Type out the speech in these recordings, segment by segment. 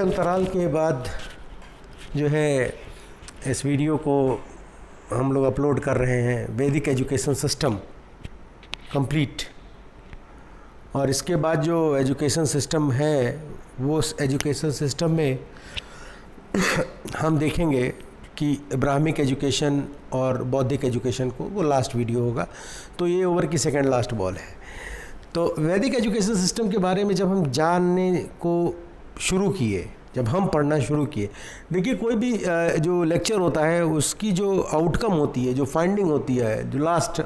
अंतराल के बाद जो है इस वीडियो को हम लोग अपलोड कर रहे हैं, वैदिक एजुकेशन सिस्टम कंप्लीट। और इसके बाद जो एजुकेशन सिस्टम है वो उस एजुकेशन सिस्टम में हम देखेंगे कि ब्राह्मिक एजुकेशन और बौद्धिक एजुकेशन को, वो लास्ट वीडियो होगा। तो ये ओवर की सेकंड लास्ट बॉल है। तो वैदिक एजुकेशन सिस्टम के बारे में जब हम जानने को शुरू किए, जब हम पढ़ना शुरू किए, देखिए कोई भी जो लेक्चर होता है उसकी जो आउटकम होती है, जो फाइंडिंग होती है, जो लास्ट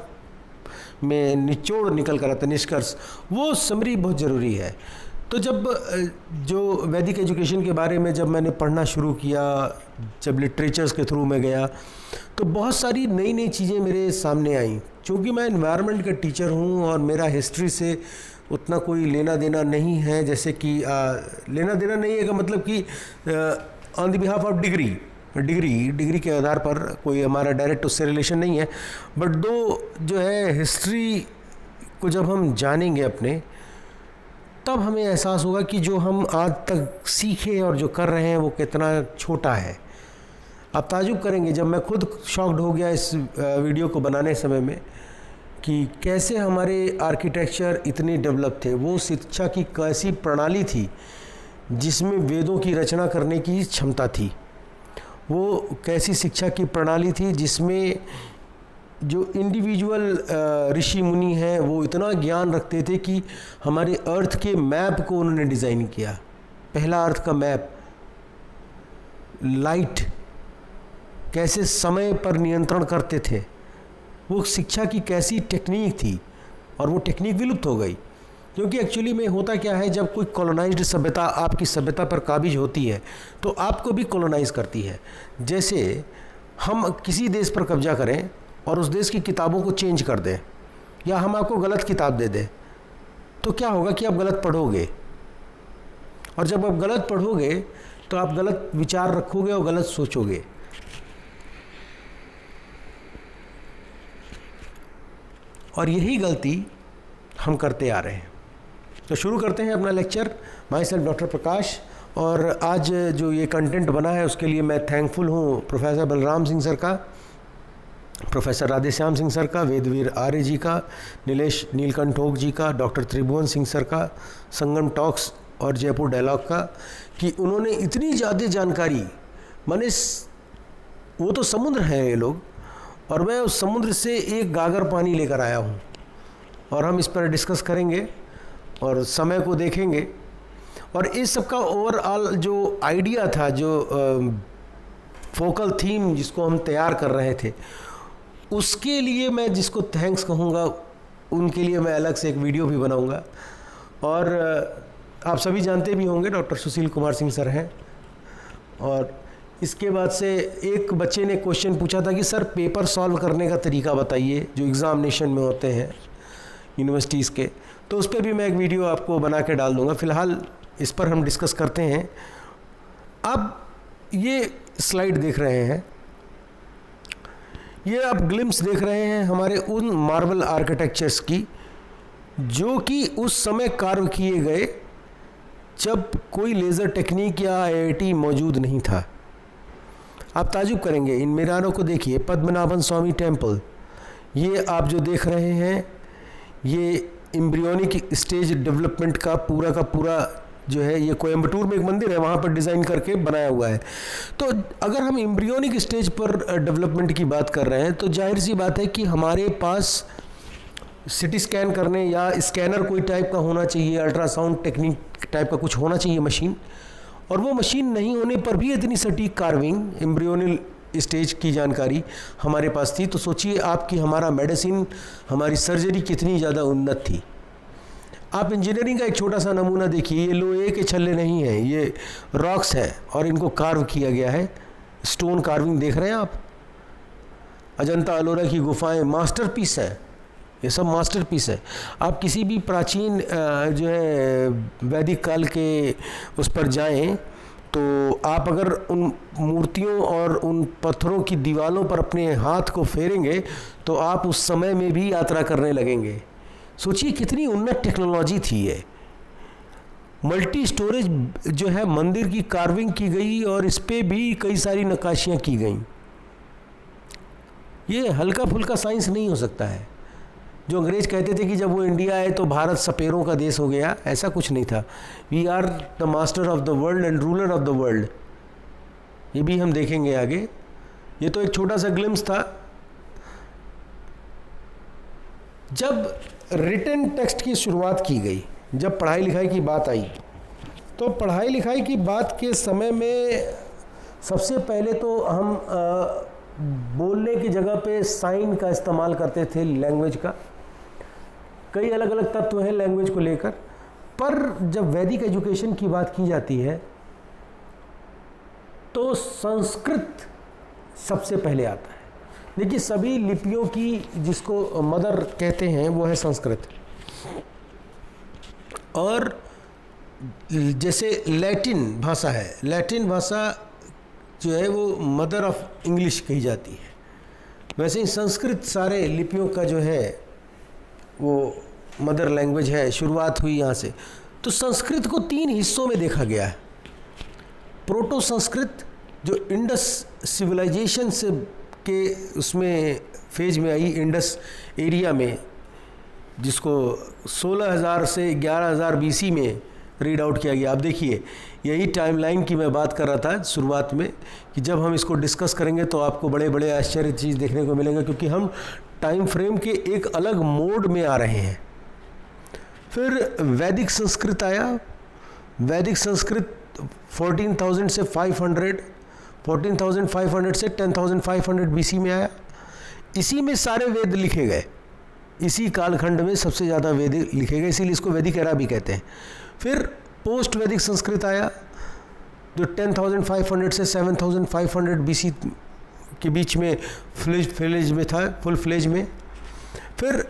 में निचोड़ निकल कर आता है, निष्कर्ष, वो समरी बहुत ज़रूरी है। तो जब जो वैदिक एजुकेशन के बारे में जब मैंने पढ़ना शुरू किया, जब लिटरेचर्स के थ्रू में गया, तो बहुत सारी नई नई चीज़ें मेरे सामने आईं। चूँकि मैं एनवायरनमेंट का टीचर हूँ और मेरा हिस्ट्री से उतना कोई लेना देना नहीं है, जैसे कि लेना देना नहीं है का मतलब कि on the behalf of degree के आधार पर कोई हमारा डायरेक्ट उससे रिलेशन नहीं है। बट दो जो है हिस्ट्री को जब हम जानेंगे अपने, तब हमें एहसास होगा कि जो हम आज तक सीखे और जो कर रहे हैं वो कितना छोटा है। आप ताजुब करेंगे, जब मैं खुद शॉक्ड हो गया इस वीडियो को बनाने समय में कि कैसे हमारे आर्किटेक्चर इतने डेवलप थे, वो शिक्षा की कैसी प्रणाली थी जिसमें वेदों की रचना करने की क्षमता थी, वो कैसी शिक्षा की प्रणाली थी जिसमें जो इंडिविजुअल ऋषि मुनि हैं वो इतना ज्ञान रखते थे कि हमारे अर्थ के मैप को उन्होंने डिज़ाइन किया। पहला अर्थ का मैप, लाइट, कैसे समय पर नियंत्रण करते थे, वो शिक्षा की कैसी टेक्निक थी। और वो टेक्निक विलुप्त हो गई, क्योंकि एक्चुअली में होता क्या है, जब कोई कॉलोनाइज्ड सभ्यता आपकी सभ्यता पर काबिज होती है तो आपको भी कॉलोनाइज करती है। जैसे हम किसी देश पर कब्जा करें और उस देश की किताबों को चेंज कर दें, या हम आपको गलत किताब दे दें, तो क्या होगा कि आप गलत पढ़ोगे। और जब आप गलत पढ़ोगे तो आप गलत विचार रखोगे और गलत सोचोगे। और यही गलती हम करते आ रहे हैं। तो शुरू करते हैं अपना लेक्चर। माई सेल्फ डॉक्टर प्रकाश। और आज जो ये कंटेंट बना है उसके लिए मैं थैंकफुल हूँ प्रोफेसर बलराम सिंह सर का, प्रोफेसर राधेश्याम सिंह सर का, वेदवीर आर्य जी का, नीलेश नीलकंठोक जी का, डॉक्टर त्रिभुवन सिंह सर का, संगम टॉक्स और जयपुर डायलॉग का, कि उन्होंने इतनी ज़्यादा जानकारी, माने वो तो समुद्र है ये लोग, और मैं उस समुद्र से एक गागर पानी लेकर आया हूँ। और हम इस पर डिस्कस करेंगे और समय को देखेंगे। और इस सब का ओवरऑल जो आइडिया था, जो फोकल थीम जिसको हम तैयार कर रहे थे, उसके लिए मैं जिसको थैंक्स कहूँगा, उनके लिए मैं अलग से एक वीडियो भी बनाऊँगा। और आप सभी जानते भी होंगे डॉक्टर सुशील कुमार सिंह सर हैं। और इसके बाद से एक बच्चे ने क्वेश्चन पूछा था कि सर पेपर सॉल्व करने का तरीका बताइए जो एग्ज़ामिनेशन में होते हैं यूनिवर्सिटीज़ के। तो उस पर भी मैं एक वीडियो आपको बना के डाल दूँगा। फ़िलहाल इस पर हम डिस्कस करते हैं। अब ये स्लाइड देख रहे हैं, ये आप ग्लिम्स देख रहे हैं हमारे उन मार्बल आर्किटेक्चर्स की जो कि उस समय कार्य किए गए जब कोई लेज़र टेक्निक या आईआईटी मौजूद नहीं था। आप ताजुब करेंगे, इन मीनारों को देखिए। पद्मनाभन स्वामी टेम्पल, ये आप जो देख रहे हैं, ये एम्ब्रियोनिक स्टेज डेवलपमेंट का पूरा जो है, ये कोयम्बटूर में एक मंदिर है, वहाँ पर डिज़ाइन करके बनाया हुआ है। तो अगर हम एम्ब्रियोनिक स्टेज पर डेवलपमेंट की बात कर रहे हैं तो जाहिर सी बात है कि हमारे पास सिटी स्कैन करने या स्कैनर कोई टाइप का होना चाहिए, अल्ट्रासाउंड टेक्निक टाइप का कुछ होना चाहिए मशीन। और वो मशीन नहीं होने पर भी इतनी सटीक कार्विंग, एम्ब्रियोनल स्टेज की जानकारी हमारे पास थी। तो सोचिए आपकी हमारा मेडिसिन, हमारी सर्जरी कितनी ज़्यादा उन्नत थी। आप इंजीनियरिंग का एक छोटा सा नमूना देखिए, ये लोहे के छल्ले नहीं हैं, ये रॉक्स हैं और इनको कार्व किया गया है। स्टोन कार्विंग देख रहे हैं आप, अजंता अलोरा की गुफाएं मास्टरपीस है, ये सब मास्टरपीस है। आप किसी भी प्राचीन जो है वैदिक काल के उस पर जाएं तो आप अगर उन मूर्तियों और उन पत्थरों की दीवारों पर अपने हाथ को फेरेंगे तो आप उस समय में भी यात्रा करने लगेंगे। सोचिए कितनी उन्नत टेक्नोलॉजी थी ये। मल्टी स्टोरेज जो है मंदिर की कार्विंग की गई और इस पे भी कई सारी नक्काशियाँ की गई। ये हल्का फुल्का साइंस नहीं हो सकता है। जो अंग्रेज कहते थे कि जब वो इंडिया आए तो भारत सपेरों का देश हो गया, ऐसा कुछ नहीं था। We are the master of the world and ruler of the world, ये भी हम देखेंगे आगे। ये तो एक छोटा सा ग्लिम्स था। जब रिटन टेक्स्ट की शुरुआत की गई, जब पढ़ाई लिखाई की बात आई, तो पढ़ाई लिखाई की बात के समय में सबसे पहले तो हम बोलने की जगह पे साइन का इस्तेमाल करते थे, लैंग्वेज का। कई अलग अलग तत्व हैं लैंग्वेज को लेकर, पर जब वैदिक एजुकेशन की बात की जाती है तो संस्कृत सबसे पहले आता है। देखिए, सभी लिपियों की जिसको मदर कहते हैं वो है संस्कृत। और जैसे लैटिन भाषा है, लैटिन भाषा जो है वो मदर ऑफ इंग्लिश कही जाती है, वैसे ही संस्कृत सारे लिपियों का जो है वो मदर लैंग्वेज है, शुरुआत हुई यहाँ से। तो संस्कृत को 3 हिस्सों में देखा गया है। प्रोटो संस्कृत जो इंडस सिविलाइजेशन से के उसमें फेज में आई, इंडस एरिया में, जिसको 16,000 से 11,000 BC में रीड आउट किया गया। आप देखिए, यही टाइमलाइन की मैं बात कर रहा था शुरुआत में कि जब हम इसको डिस्कस करेंगे तो आपको बड़े बड़े आश्चर्य चीज़ देखने को मिलेंगे, क्योंकि हम टाइम फ्रेम के एक अलग मोड में आ रहे हैं। फिर वैदिक संस्कृत आया। वैदिक संस्कृत 14,000 से 14,500 से 10,500 BC में आया। इसी में सारे वेद लिखे गए, इसी कालखंड में सबसे ज़्यादा वेद लिखे गए, इसीलिए इसको वैदिक एरा भी कहते हैं। फिर पोस्ट वैदिक संस्कृत आया जो 10,500 से 7,500 BC के बीच में फ्लेज में था, फुल फ्लेज में। फिर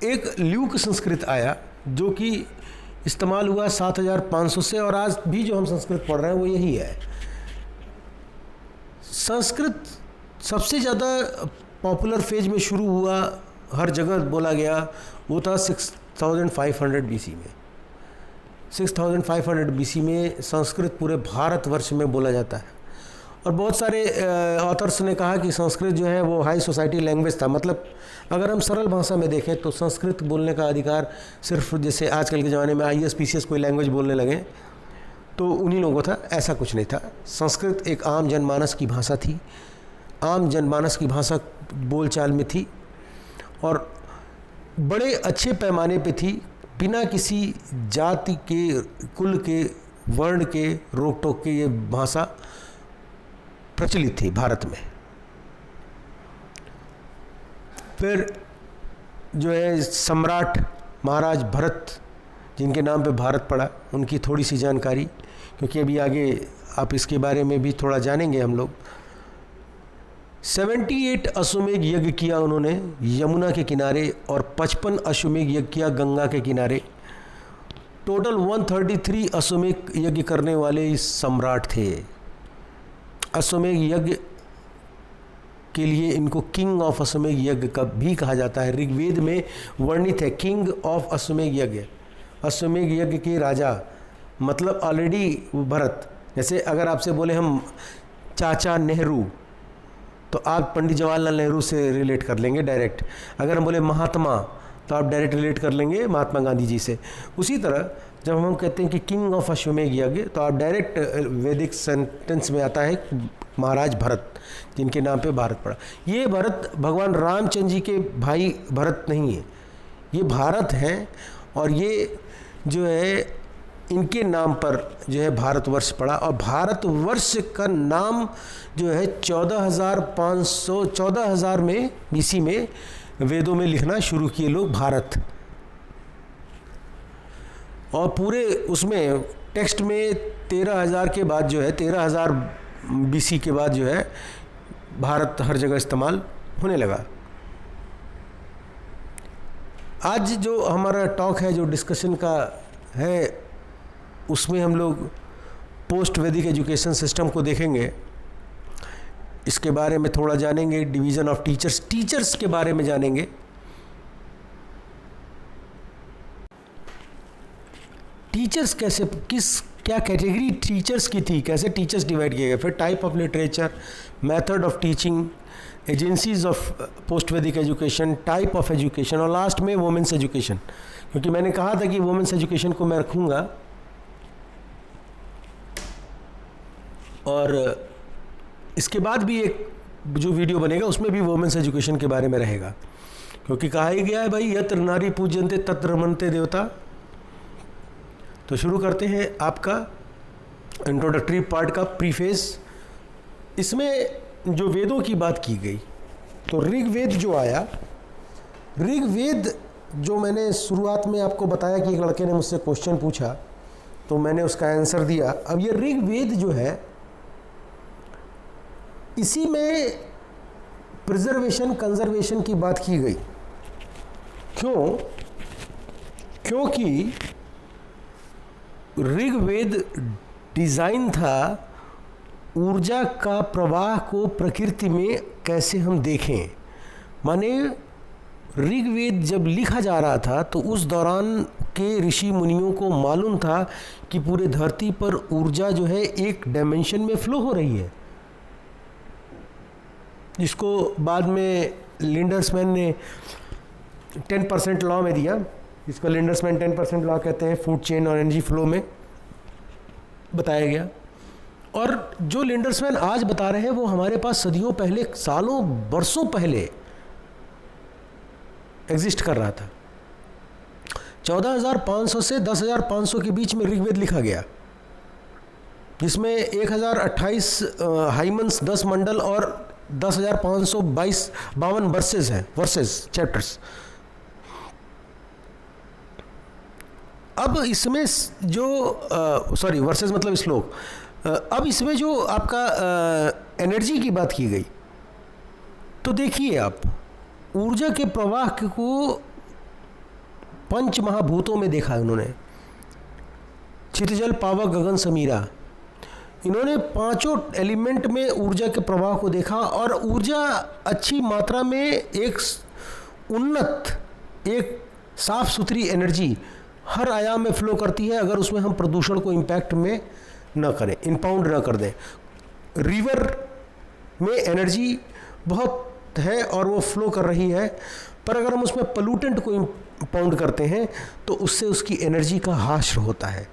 एक ल्यूक संस्कृत आया जो कि इस्तेमाल हुआ 7,500 से, और आज भी जो हम संस्कृत पढ़ रहे हैं वो यही है। संस्कृत सबसे ज़्यादा पॉपुलर फेज में शुरू हुआ, हर जगह बोला गया, वो था 6,500 BC में। 6,500 BC में संस्कृत पूरे भारतवर्ष में बोला जाता है। और बहुत सारे ऑथर्स ने कहा कि संस्कृत जो है वो हाई सोसाइटी लैंग्वेज था। मतलब अगर हम सरल भाषा में देखें तो संस्कृत बोलने का अधिकार सिर्फ, जैसे आजकल के ज़माने में IAS PCS कोई लैंग्वेज बोलने लगे तो उन्हीं लोगों था, ऐसा कुछ नहीं था। संस्कृत एक आम जनमानस की भाषा थी, आम जनमानस की भाषा बोलचाल में थी, और बड़े अच्छे पैमाने पे थी, बिना किसी जाति के, कुल के, वर्ण के रोक टोक के ये भाषा प्रचलित थी भारत में। फिर जो है सम्राट महाराज भरत, जिनके नाम पे भारत पड़ा, उनकी थोड़ी सी जानकारी, क्योंकि अभी आगे आप इसके बारे में भी थोड़ा जानेंगे हम लोग। 78 अश्वमेध यज्ञ किया उन्होंने यमुना के किनारे, और 55 अश्वमेध यज्ञ किया गंगा के किनारे। टोटल 133 अश्वमेध यज्ञ करने वाले इस सम्राट थे। अश्वमेध यज्ञ के लिए इनको किंग ऑफ अश्वमेध यज्ञ का भी कहा जाता है। ऋग्वेद में वर्णित है किंग ऑफ अश्वमेध यज्ञ, अश्वमेध यज्ञ के राजा, मतलब ऑलरेडी भरत। जैसे अगर आपसे बोले हम चाचा नेहरू, तो आप पंडित जवाहरलाल नेहरू से रिलेट कर लेंगे डायरेक्ट। अगर हम बोले महात्मा, तो आप डायरेक्ट रिलेट कर लेंगे महात्मा गांधी जी से। उसी तरह जब हम कहते हैं कि किंग ऑफ अश्वमेध यज्ञ, तो आप डायरेक्ट वैदिक सेंटेंस में आता है महाराज भरत, जिनके नाम पे भारत पड़ा। ये भरत भगवान रामचंद्र जी के भाई भरत नहीं है, ये भारत हैं, और ये जो है इनके नाम पर जो है भारतवर्ष पड़ा। और भारतवर्ष का नाम जो है 14,000 में BC में वेदों में लिखना शुरू किए लोग, भारत। और पूरे उसमें टेक्स्ट में 13,000 के बाद जो है, 13,000 BC के बाद जो है भारत हर जगह इस्तेमाल होने लगा। आज जो हमारा टॉक है, जो डिस्कशन का है, उसमें हम लोग पोस्ट वैदिक एजुकेशन सिस्टम को देखेंगे, इसके बारे में थोड़ा जानेंगे, डिवीज़न ऑफ टीचर्स के बारे में जानेंगे। टीचर्स कैसे, क्या कैटेगरी टीचर्स की थी, कैसे टीचर्स डिवाइड किए गए, फिर type of literature, method of teaching, agencies of post वैदिक एजुकेशन, टाइप ऑफ एजुकेशन, और लास्ट में वुमेंस एजुकेशन, क्योंकि मैंने कहा था कि वुमेंस एजुकेशन को मैं रखूँगा और इसके बाद भी एक जो वीडियो बनेगा उसमें भी वुमेंस एजुकेशन के बारे में रहेगा, क्योंकि कहा ही गया है भाई यत्र नारी पूज्यन्ते तत्र रमन्ते देवता। तो शुरू करते हैं आपका इंट्रोडक्टरी पार्ट का प्रीफेस। इसमें जो वेदों की बात की गई, तो ऋग्वेद जो आया, ऋग्वेद जो मैंने शुरुआत में आपको बताया कि एक लड़के ने मुझसे क्वेश्चन पूछा तो मैंने उसका आंसर दिया। अब ये ऋग्वेद जो है इसी में प्रिजर्वेशन कंजर्वेशन की बात की गई। क्योंकि ऋग्वेद डिज़ाइन था ऊर्जा का प्रवाह को प्रकृति में कैसे हम देखें। माने ऋग्वेद जब लिखा जा रहा था तो उस दौरान के ऋषि मुनियों को मालूम था कि पूरे धरती पर ऊर्जा जो है एक डायमेंशन में फ्लो हो रही है, जिसको बाद में लिंडर्समैन ने 10% लॉ में दिया, जिसको लिंडर्समैन 10% लॉ कहते हैं, फूड चेन और एनर्जी फ्लो में बताया गया। और जो लिंडर्समैन आज बता रहे हैं वो हमारे पास सदियों पहले, सालों बरसों पहले एग्जिस्ट कर रहा था। 14,500 से 10,500 के बीच में ऋग्वेद लिखा गया, जिसमें 1028 हाइमन्स, 10 मंडल और 10,552 वर्सेस हैं, वर्सेस चैप्टर्स। अब इसमें जो वर्सेस मतलब श्लोक। अब इसमें जो आपका एनर्जी की बात की गई, तो देखिए आप ऊर्जा के प्रवाह को 5 महाभूतों में देखा है उन्होंने, चितजल पावक गगन समीरा। इन्होंने 5 एलिमेंट में ऊर्जा के प्रवाह को देखा और ऊर्जा अच्छी मात्रा में एक उन्नत, एक साफ सुथरी एनर्जी हर आयाम में फ्लो करती है, अगर उसमें हम प्रदूषण को इम्पैक्ट में न करें, इम्पाउंड न कर दें। रिवर में एनर्जी बहुत है और वो फ्लो कर रही है, पर अगर हम उसमें पोल्यूटेंट को इम्पाउंड करते हैं तो उससे उसकी एनर्जी का ह्रास होता है।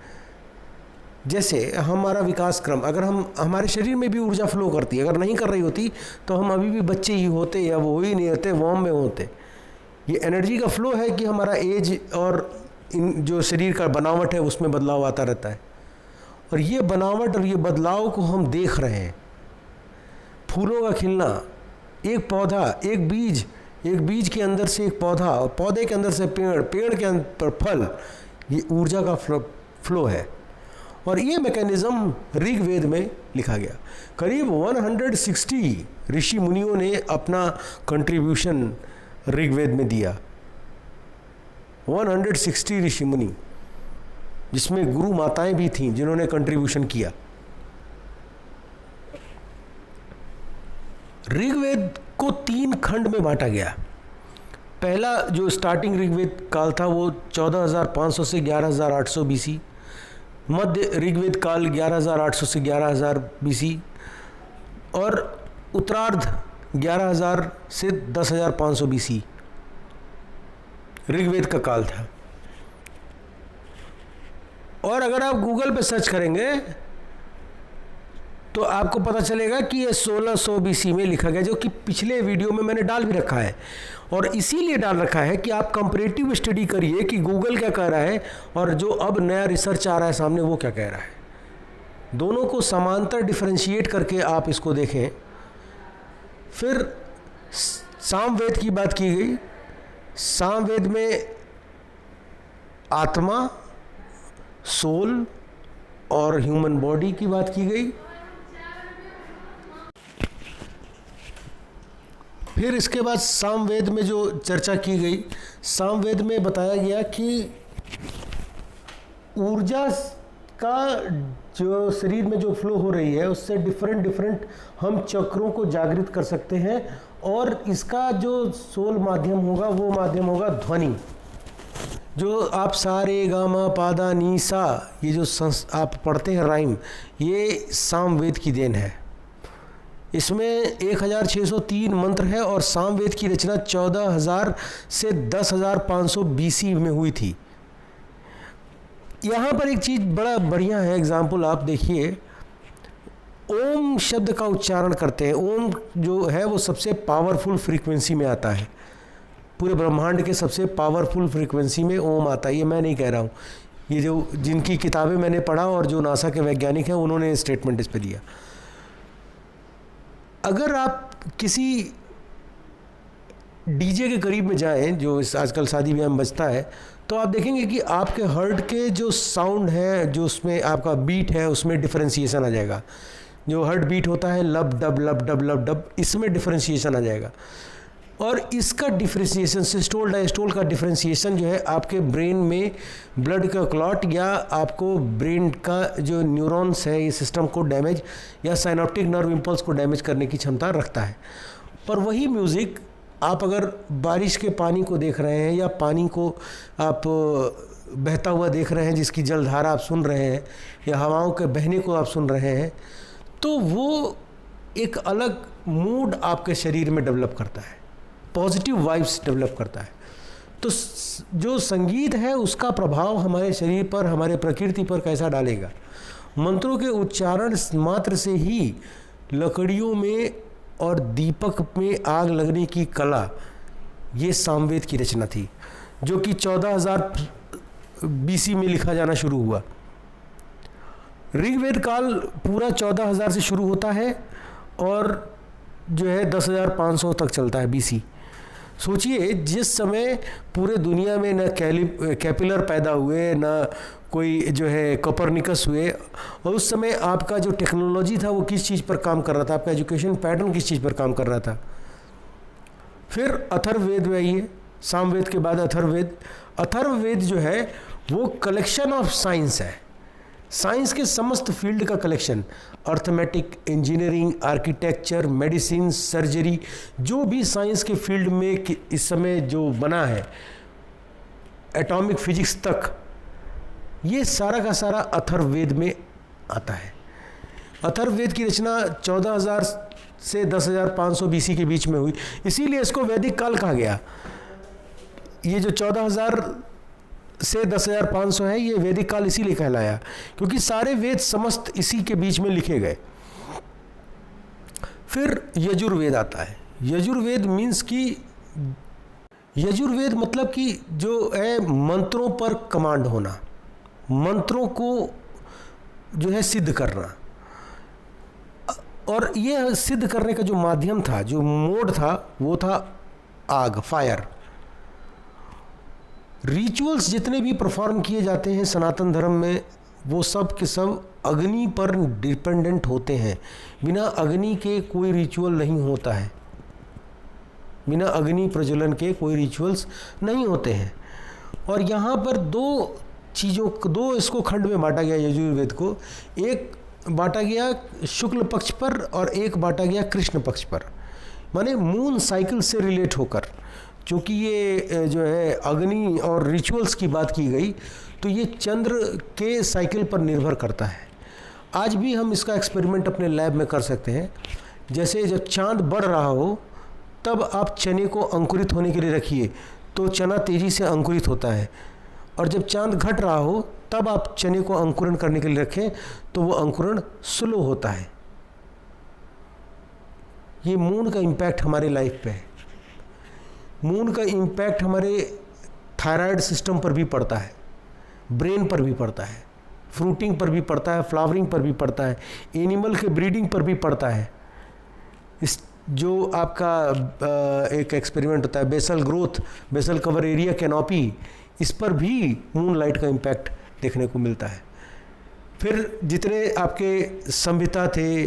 जैसे हमारा विकास क्रम, अगर हम, हमारे शरीर में भी ऊर्जा फ्लो करती है, अगर नहीं कर रही होती तो हम अभी भी बच्चे ही होते या वो ही नहीं होते, वॉर्म में होते। ये एनर्जी का फ्लो है कि हमारा एज और इन जो शरीर का बनावट है उसमें बदलाव आता रहता है, और ये बनावट और ये बदलाव को हम देख रहे हैं। फूलों का खिलना, एक पौधा, एक बीज के अंदर से एक पौधा, और पौधे के अंदर से पेड़ के अंदर फल, ये ऊर्जा का फ्लो है। और ये मैकेनिज़्म ऋग्वेद में लिखा गया। करीब 160 ऋषि मुनियों ने अपना कंट्रीब्यूशन ऋग्वेद में दिया। 160 ऋषि मुनि, जिसमें गुरु माताएं भी थीं जिन्होंने कंट्रीब्यूशन किया। ऋग्वेद को 3 खंड में बांटा गया। पहला जो स्टार्टिंग ऋग्वेद काल था वो 14,500 से 11,800 BC, मध्य ऋग्वेद काल 11,800 से 11,000 BC, और उत्तरार्ध 11,000 से 10,500 BC ऋग्वेद का काल था। और अगर आप गूगल पे सर्च करेंगे तो आपको पता चलेगा कि ये 1600 BC में लिखा गया, जो कि पिछले वीडियो में मैंने डाल भी रखा है। और इसीलिए डाल रखा है कि आप कंपैरेटिव स्टडी करिए कि गूगल क्या कह रहा है और जो अब नया रिसर्च आ रहा है सामने वो क्या कह रहा है। दोनों को समांतर डिफरेंशिएट करके आप इसको देखें। फिर सामवेद की बात की गई। सामवेद में आत्मा, सोल और ह्यूमन बॉडी की बात की गई। फिर इसके बाद सामवेद में जो चर्चा की गई, सामवेद में बताया गया कि ऊर्जा का जो शरीर में जो फ्लो हो रही है उससे डिफरेंट हम चक्रों को जागृत कर सकते हैं, और इसका जो सोल माध्यम होगा वो माध्यम होगा ध्वनि। जो आप सा रे गा मा पा दा नी सा, ये जो आप पढ़ते हैं राइम, ये सामवेद की देन है। इसमें 1603 मंत्र है और सामवेद की रचना 14,000 से 10,500 BC में हुई थी। यहाँ पर एक चीज़ बड़ा बढ़िया है, एग्जाम्पल आप देखिए, ओम शब्द का उच्चारण करते हैं। ओम जो है वो सबसे पावरफुल फ्रीक्वेंसी में आता है, पूरे ब्रह्मांड के सबसे पावरफुल फ्रीक्वेंसी में ओम आता है। ये मैं नहीं कह रहा हूँ, ये जो जिनकी किताबें मैंने पढ़ा और जो नासा के वैज्ञानिक हैं उन्होंने स्टेटमेंट इस पर दिया। अगर आप किसी डीजे के करीब में जाएं, जो इस आजकल शादी ब्याह में बजता है, तो आप देखेंगे कि आपके हार्ट के जो साउंड है, जो उसमें आपका बीट है, उसमें डिफरेंशिएशन आ जाएगा। जो हार्ट बीट होता है लब डब लब डब लब डब, इसमें डिफरेंशिएशन आ जाएगा। और इसका डिफरेंशिएशन, सिस्टोल डायस्टोल का डिफरेंशिएशन जो है आपके ब्रेन में ब्लड का क्लॉट या आपको ब्रेन का जो न्यूरॉन्स है, ये सिस्टम को डैमेज या साइनॉप्टिक नर्व इम्पल्स को डैमेज करने की क्षमता रखता है। पर वही म्यूज़िक आप अगर बारिश के पानी को देख रहे हैं या पानी को आप बहता हुआ देख रहे हैं, जिसकी जलधारा आप सुन रहे हैं, या हवाओं के बहने को आप सुन रहे हैं, तो वो एक अलग मूड आपके शरीर में डेवलप करता है, पॉजिटिव वाइब्स डेवलप करता है। तो जो संगीत है उसका प्रभाव हमारे शरीर पर, हमारे प्रकृति पर कैसा डालेगा। मंत्रों के उच्चारण मात्र से ही लकड़ियों में और दीपक में आग लगने की कला, ये सामवेद की रचना थी, जो कि 14,000 BC में लिखा जाना शुरू हुआ। ऋग्वेद काल पूरा 14,000 से शुरू होता है और जो है 10,500 तक चलता है BC। सोचिए, जिस समय पूरे दुनिया में न कैपिलर पैदा हुए, न कोई जो है कोपरनिकस हुए, और उस समय आपका जो टेक्नोलॉजी था वो किस चीज़ पर काम कर रहा था, आपका एजुकेशन पैटर्न किस चीज़ पर काम कर रहा था। फिर अथर्ववेद में आइए, सामवेद के बाद अथर्ववेद। अथर्ववेद जो है वो कलेक्शन ऑफ साइंस है, साइंस के समस्त फील्ड का collection, arithmetic, engineering, architecture, medicine, surgery, जो भी साइंस के फील्ड में इस समय जो बना है, एटॉमिक फिजिक्स तक, ये सारा का सारा अथर्ववेद में आता है। अथर्ववेद की रचना 14,000 से 10,500 BC के बीच में हुई, इसीलिए इसको वैदिक काल कहा गया। ये जो 14,000 से 10,500 है, ये वैदिक काल इसीलिए कहलाया क्योंकि सारे वेद समस्त इसी के बीच में लिखे गए। फिर यजुर्वेद आता है। यजुर्वेद मीन्स कि यजुर्वेद मतलब कि जो है मंत्रों पर कमांड होना, मंत्रों को जो है सिद्ध करना। और ये सिद्ध करने का जो माध्यम था, जो मोड था, वो था आग, फायर। रिचुअल्स जितने भी परफॉर्म किए जाते हैं सनातन धर्म में, वो सब के सब अग्नि पर डिपेंडेंट होते हैं। बिना अग्नि के कोई रिचुअल नहीं होता है, बिना अग्नि प्रज्वलन के कोई रिचुअल्स नहीं होते हैं। और यहाँ पर दो इसको खंड में बांटा गया यजुर्वेद को। एक बांटा गया शुक्ल पक्ष पर और एक बांटा गया कृष्ण पक्ष पर, माने मून साइकिल से रिलेट होकर। चूँकि ये जो है अग्नि और रिचुअल्स की बात की गई, तो ये चंद्र के साइकिल पर निर्भर करता है। आज भी हम इसका एक्सपेरिमेंट अपने लैब में कर सकते हैं। जैसे जब चांद बढ़ रहा हो तब आप चने को अंकुरित होने के लिए रखिए, तो चना तेज़ी से अंकुरित होता है। और जब चांद घट रहा हो तब आप चने को अंकुरण करने के लिए रखें, तो वो अंकुरण स्लो होता है। ये मून का इम्पैक्ट हमारे लाइफ पे है। मून का इम्पैक्ट हमारे थायराइड सिस्टम पर भी पड़ता है, ब्रेन पर भी पड़ता है, फ्रूटिंग पर भी पड़ता है, फ्लावरिंग पर भी पड़ता है, एनिमल के ब्रीडिंग पर भी पड़ता है। इस जो आपका एक एक्सपेरिमेंट होता है basal growth, basal cover area canopy, इस पर भी मून लाइट का इम्पैक्ट देखने को मिलता है। फिर जितने आपके संहिता थे,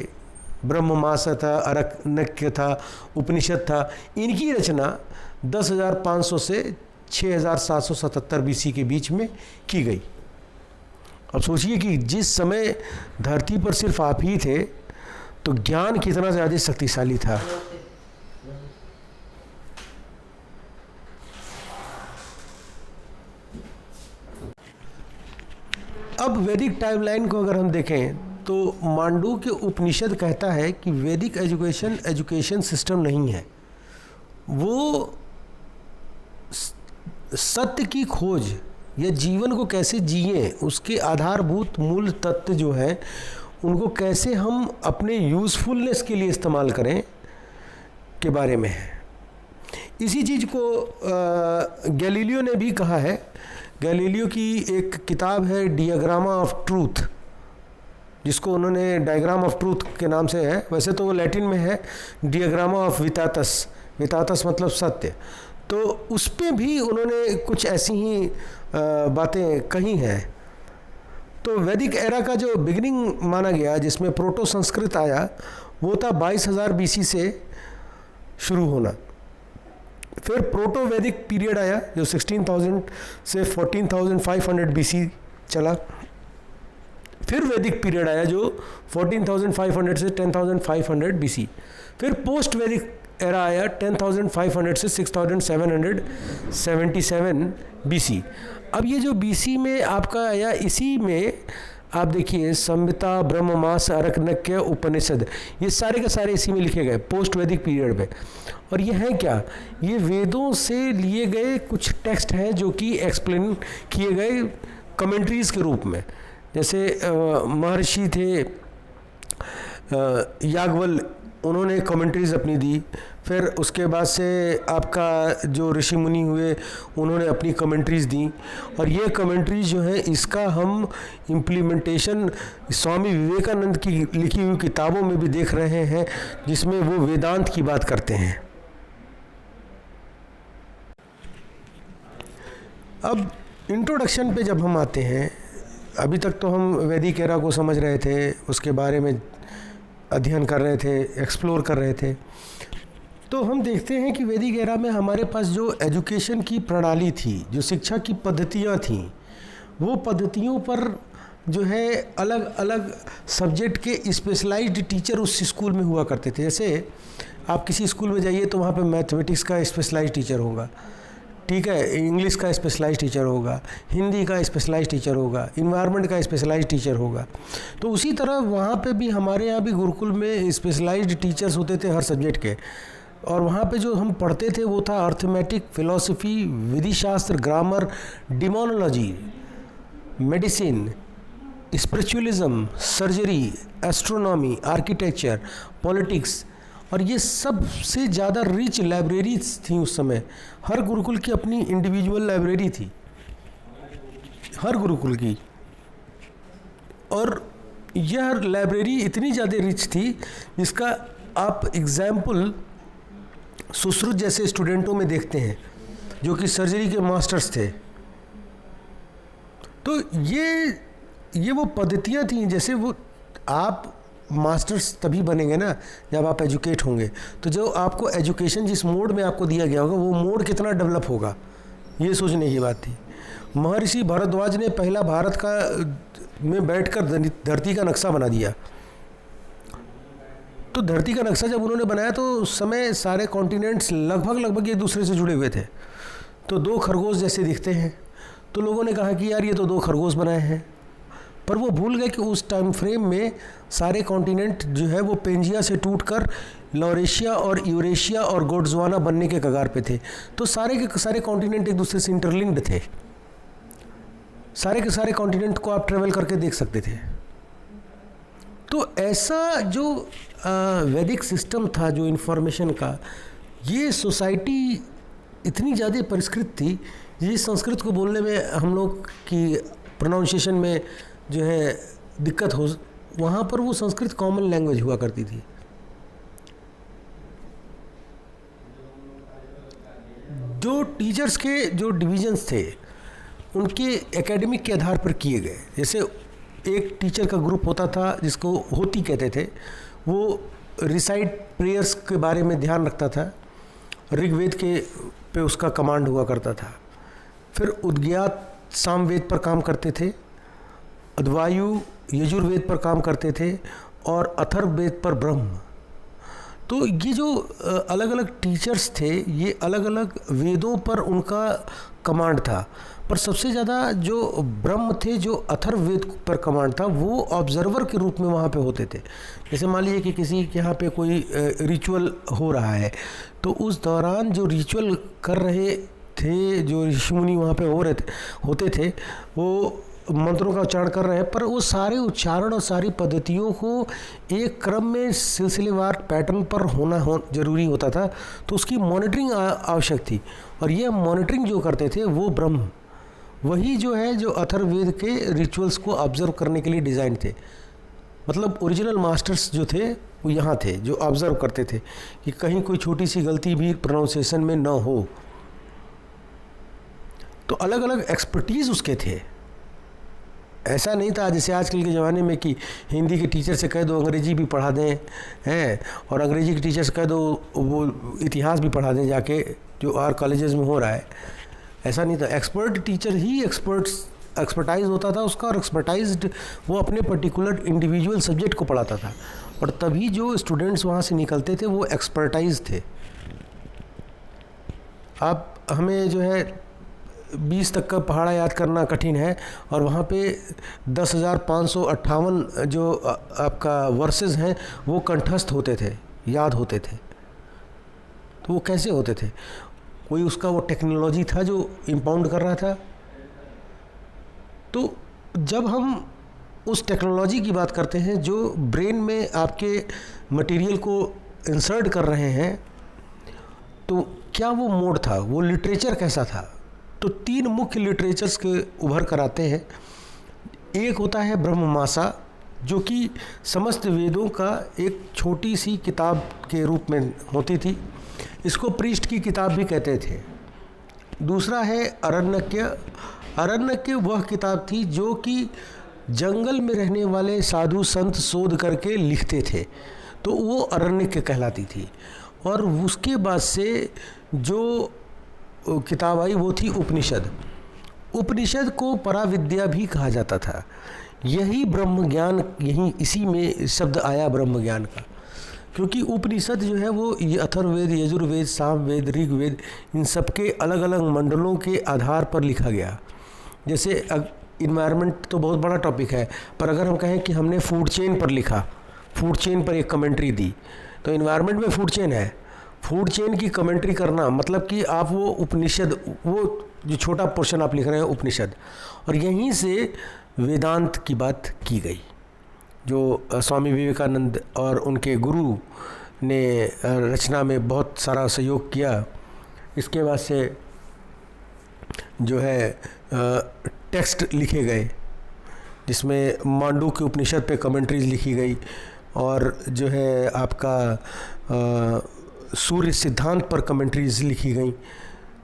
ब्रह्ममास था, अरण्यक था, उपनिषद था, इनकी रचना 10,500 से 6,777 BC के बीच में की गई। अब सोचिए कि जिस समय धरती पर सिर्फ आप ही थे, तो ज्ञान कितना ज़्यादा शक्तिशाली था। अब वैदिक टाइमलाइन को अगर हम देखें तो मांडूक्य उपनिषद कहता है कि वैदिक एजुकेशन सिस्टम नहीं है, वो सत्य की खोज या जीवन को कैसे जिए उसके आधारभूत मूल तत्व जो है उनको कैसे हम अपने यूज़फुलनेस के लिए इस्तेमाल करें के बारे में है। इसी चीज़ को गैलीलियो ने भी कहा है। गैलीलियो की एक किताब है डियाग्रामा ऑफ ट्रूथ, जिसको उन्होंने डायग्राम ऑफ ट्रूथ के नाम से है, वैसे तो वो लैटिन में है डियाग्रामा ऑफ वितातस, वितातस मतलब सत्य। तो उस पर भी उन्होंने कुछ ऐसी ही बातें कही हैं। तो वैदिक एरा का जो बिगिनिंग माना गया जिसमें प्रोटो संस्कृत आया वो था 22,000 BC से शुरू होना। फिर प्रोटो वैदिक पीरियड आया जो 16,000 से 14,500 BC चला। फिर वैदिक पीरियड आया जो 14,500 से 10,500 BC। फिर पोस्ट वैदिक एरा आया 10,500 से 6,777 BC। अब ये जो BC में आपका आया, इसी में आप देखिए संहिता, ब्रह्ममास, अरण्यक, उपनिषद, ये सारे के सारे इसी में लिखे गए पोस्ट वैदिक पीरियड में। और ये है क्या, ये वेदों से लिए गए कुछ टेक्स्ट हैं जो कि एक्सप्लेन किए गए कमेंट्रीज़ के रूप में। जैसे महर्षि थे याज्ञवल्क्य, उन्होंने कमेंट्रीज़ अपनी दी। फिर उसके बाद से आपका जो ऋषि मुनि हुए उन्होंने अपनी कमेंट्रीज़ दी। और ये कमेंट्रीज जो है इसका हम इम्प्लीमेंटेशन स्वामी विवेकानंद की लिखी हुई किताबों में भी देख रहे हैं, जिसमें वो वेदांत की बात करते हैं। अब इंट्रोडक्शन पे जब हम आते हैं, अभी तक तो हम वैदिक एरा को समझ रहे थे, उसके बारे में अध्ययन कर रहे थे, एक्सप्लोर कर रहे थे। तो हम देखते हैं कि वैदिक एरा में हमारे पास जो एजुकेशन की प्रणाली थी, जो शिक्षा की पद्धतियाँ थीं, वो पद्धतियों पर जो है अलग अलग सब्जेक्ट के स्पेशलाइज्ड टीचर उस स्कूल में हुआ करते थे। जैसे आप किसी स्कूल में जाइए तो वहाँ पे मैथमेटिक्स का स्पेशलाइज्ड टीचर होगा, ठीक है, इंग्लिश का स्पेशलाइज्ड टीचर होगा, हिंदी का स्पेशलाइज्ड टीचर होगा, इन्वायरमेंट का स्पेशलाइज्ड टीचर होगा। तो उसी तरह वहाँ पे भी हमारे यहाँ भी गुरुकुल में स्पेशलाइज्ड टीचर्स होते थे हर सब्जेक्ट के। और वहाँ पे जो हम पढ़ते थे वो था अर्थमेटिक, फिलॉसफी, विधि शास्त्र, grammar, demonology, medicine, spiritualism, surgery, astronomy, architecture, politics. और ये सबसे ज़्यादा रिच लाइब्रेरीज थी उस समय। हर गुरुकुल की अपनी इंडिविजुअल लाइब्रेरी थी, हर गुरुकुल की। और यह लाइब्रेरी इतनी ज़्यादा रिच थी जिसका आप एग्जाम्पल सुश्रुत जैसे स्टूडेंटों में देखते हैं जो कि सर्जरी के मास्टर्स थे। तो ये वो पद्धतियाँ थी, जैसे वो आप मास्टर्स तभी बनेंगे ना जब आप एजुकेट होंगे। तो जो आपको एजुकेशन जिस मोड में आपको दिया गया होगा वो मोड कितना डेवलप होगा, ये सोचने की बात थी। महर्षि भारद्वाज ने पहला भारत का में बैठकर धरती का नक्शा बना दिया। तो धरती का नक्शा जब उन्होंने बनाया तो उस समय सारे कॉन्टिनेंट्स लगभग एक दूसरे से जुड़े हुए थे। तो दो खरगोश जैसे दिखते हैं, तो लोगों ने कहा कि यार ये तो दो खरगोश बनाए हैं। पर वो भूल गए कि उस टाइम फ्रेम में सारे कॉन्टिनेंट जो है वो पेंजिया से टूटकर लॉरेशिया और यूरेशिया और गोड्सवाना बनने के कगार पे थे। तो सारे के सारे कॉन्टिनेंट एक दूसरे से इंटरलिंक्ड थे। सारे के सारे कॉन्टिनेंट को आप ट्रेवल करके देख सकते थे। तो ऐसा जो वैदिक सिस्टम था जो इन्फॉर्मेशन का, ये सोसाइटी इतनी ज़्यादा परिष्कृत थी, ये संस्कृत को बोलने में हम लोग की प्रोनाउंसिएशन में जो है दिक्कत हो, वहाँ पर वो संस्कृत कॉमन लैंग्वेज हुआ करती थी। जो टीचर्स के जो डिविजन्स थे उनके एकेडमिक के आधार पर किए गए। जैसे एक टीचर का ग्रुप होता था जिसको होती कहते थे, वो रिसाइट प्रेयर्स के बारे में ध्यान रखता था, ऋग्वेद के पे उसका कमांड हुआ करता था। फिर उद्ज्ञात सामवेद पर काम करते थे, अद्वायु यजुर्वेद पर काम करते थे और अथर्ववेद पर ब्रह्म। तो ये जो अलग अलग टीचर्स थे, ये अलग अलग वेदों पर उनका कमांड था, पर सबसे ज़्यादा जो ब्रह्म थे, जो अथर्ववेद पर कमांड था, वो ऑब्जर्वर के रूप में वहाँ पे होते थे। जैसे मान लीजिए कि किसी के यहाँ पे कोई रिचुअल हो रहा है, तो उस दौरान जो रिचुअल कर रहे थे, जो ऋषि मुनि वहाँ पे होते थे, वो मंत्रों का उच्चारण कर रहे हैं, पर वो सारे उच्चारण और सारी पद्धतियों को एक क्रम में सिलसिलेवार पैटर्न पर होना जरूरी होता था, तो उसकी मॉनिटरिंग आवश्यक थी। और ये मॉनिटरिंग जो करते थे वो ब्रह्म, वही जो है जो अथर्ववेद के रिचुअल्स को ऑब्जर्व करने के लिए डिज़ाइन थे। मतलब ओरिजिनल मास्टर्स जो थे वो यहाँ थे, जो ऑब्जर्व करते थे कि कहीं कोई छोटी सी गलती भी प्रोनाउंसिएशन में ना हो। तो अलग अलग एक्सपर्टीज़ उसके थे। ऐसा नहीं था जैसे आजकल के ज़माने में कि हिंदी के टीचर से कह दो अंग्रेजी भी पढ़ा दें, हैं, और अंग्रेजी के टीचर से कह दो वो इतिहास भी पढ़ा दें जाके, जो आर कॉलेजेस में हो रहा है। ऐसा नहीं था। एक्सपर्ट टीचर ही एक्सपर्टाइज होता था उसका, और एक्सपर्टाइज्ड वो अपने पर्टिकुलर इंडिविजुअल सब्जेक्ट को पढ़ाता था, और तभी जो स्टूडेंट्स वहाँ से निकलते थे वो एक्सपर्टाइज थे। अब हमें जो है 20 तक का पहाड़ा याद करना कठिन है, और वहाँ पे 10,558 जो आपका वर्सेस हैं वो कंठस्थ होते थे, याद होते थे। तो वो कैसे होते थे? कोई उसका वो टेक्नोलॉजी था जो इम्पाउंड कर रहा था। तो जब हम उस टेक्नोलॉजी की बात करते हैं जो ब्रेन में आपके मटेरियल को इंसर्ट कर रहे हैं, तो क्या वो मोड था, वो लिटरेचर कैसा था? तो 3 मुख्य लिटरेचर्स के उभर कर आते हैं। एक होता है ब्रह्ममासा, जो कि समस्त वेदों का एक छोटी सी किताब के रूप में होती थी। इसको पृष्ठ की किताब भी कहते थे। दूसरा है अरण्यक्य। अरण्यक्य वह किताब थी जो कि जंगल में रहने वाले साधु संत शोध करके लिखते थे, तो वो अरण्यक्य कहलाती थी। और उसके बाद से जो किताब आई वो थी उपनिषद। उपनिषद को पराविद्या भी कहा जाता था। यही ब्रह्म ज्ञान, यही इसी में शब्द आया ब्रह्म ज्ञान का, क्योंकि उपनिषद जो है वो ये अथर्ववेद, यजुर्वेद, सामवेद, ऋग्वेद, इन सब के अलग अलग मंडलों के आधार पर लिखा गया। जैसे इन्वायरमेंट तो बहुत बड़ा टॉपिक है, पर अगर हम कहें कि हमने फूड चेन पर लिखा, फूड चेन पर एक कमेंट्री दी, तो इन्वायरमेंट में फूड चेन है। फूड चेन की कमेंट्री करना मतलब कि आप वो उपनिषद, वो जो छोटा पोर्शन आप लिख रहे हैं उपनिषद, और यहीं से वेदांत की बात की गई, जो स्वामी विवेकानंद और उनके गुरु ने रचना में बहुत सारा सहयोग किया। इसके बाद से जो है टेक्स्ट लिखे गए, जिसमें मांडू के उपनिषद पे कमेंट्रीज लिखी गई, और जो है आपका सूर्य सिद्धांत पर कमेंट्रीज लिखी गई,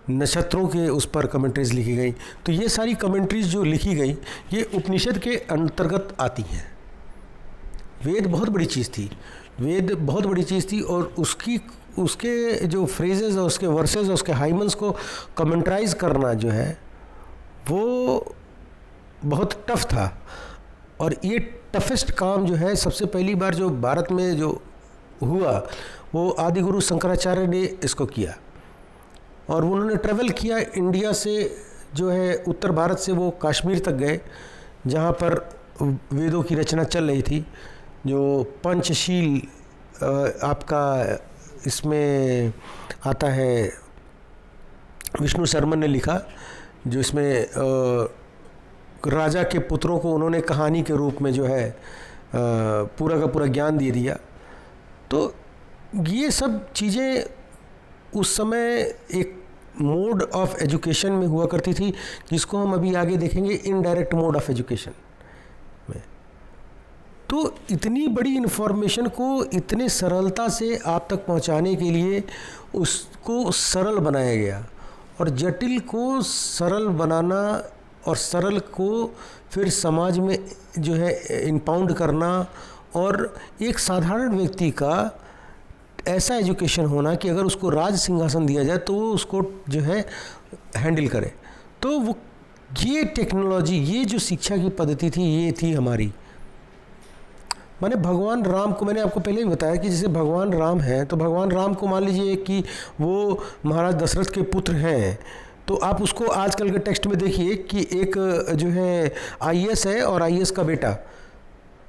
नक्षत्रों के उस पर कमेंट्रीज लिखी गई। तो ये सारी कमेंट्रीज जो लिखी गई ये उपनिषद के अंतर्गत आती हैं। वेद बहुत बड़ी चीज़ थी, वेद बहुत बड़ी चीज़ थी, और उसके जो फ्रेजेस और उसके वर्सेस और उसके हाइमन्स को कमेंट्राइज करना जो है वो बहुत टफ था। और ये टफेस्ट काम जो है सबसे पहली बार जो भारत में जो हुआ वो आदि गुरु शंकराचार्य ने इसको किया, और उन्होंने ट्रैवल किया इंडिया से, जो है उत्तर भारत से वो कश्मीर तक गए, जहाँ पर वेदों की रचना चल रही थी। जो पंचशील आपका इसमें आता है, विष्णु शर्मा ने लिखा, जो इसमें राजा के पुत्रों को उन्होंने कहानी के रूप में जो है पूरा का पूरा ज्ञान दे दिया। तो ये सब चीज़ें उस समय एक मोड ऑफ एजुकेशन में हुआ करती थी, जिसको हम अभी आगे देखेंगे इनडायरेक्ट मोड ऑफ एजुकेशन में। तो इतनी बड़ी इन्फॉर्मेशन को इतने सरलता से आप तक पहुंचाने के लिए उसको सरल बनाया गया, और जटिल को सरल बनाना और सरल को फिर समाज में जो है इम्पाउंड करना, और एक साधारण व्यक्ति का ऐसा एजुकेशन होना कि अगर उसको राज सिंहासन दिया जाए तो वो उसको जो है हैंडल करे। तो वो ये टेक्नोलॉजी, ये जो शिक्षा की पद्धति थी, ये थी हमारी। माने भगवान राम को, मैंने आपको पहले ही बताया कि जैसे भगवान राम हैं, तो भगवान राम को मान लीजिए कि वो महाराज दशरथ के पुत्र हैं, तो आप उसको आजकल के टेक्स्ट में देखिए कि एक जो है आईएएस है और आईएएस का बेटा,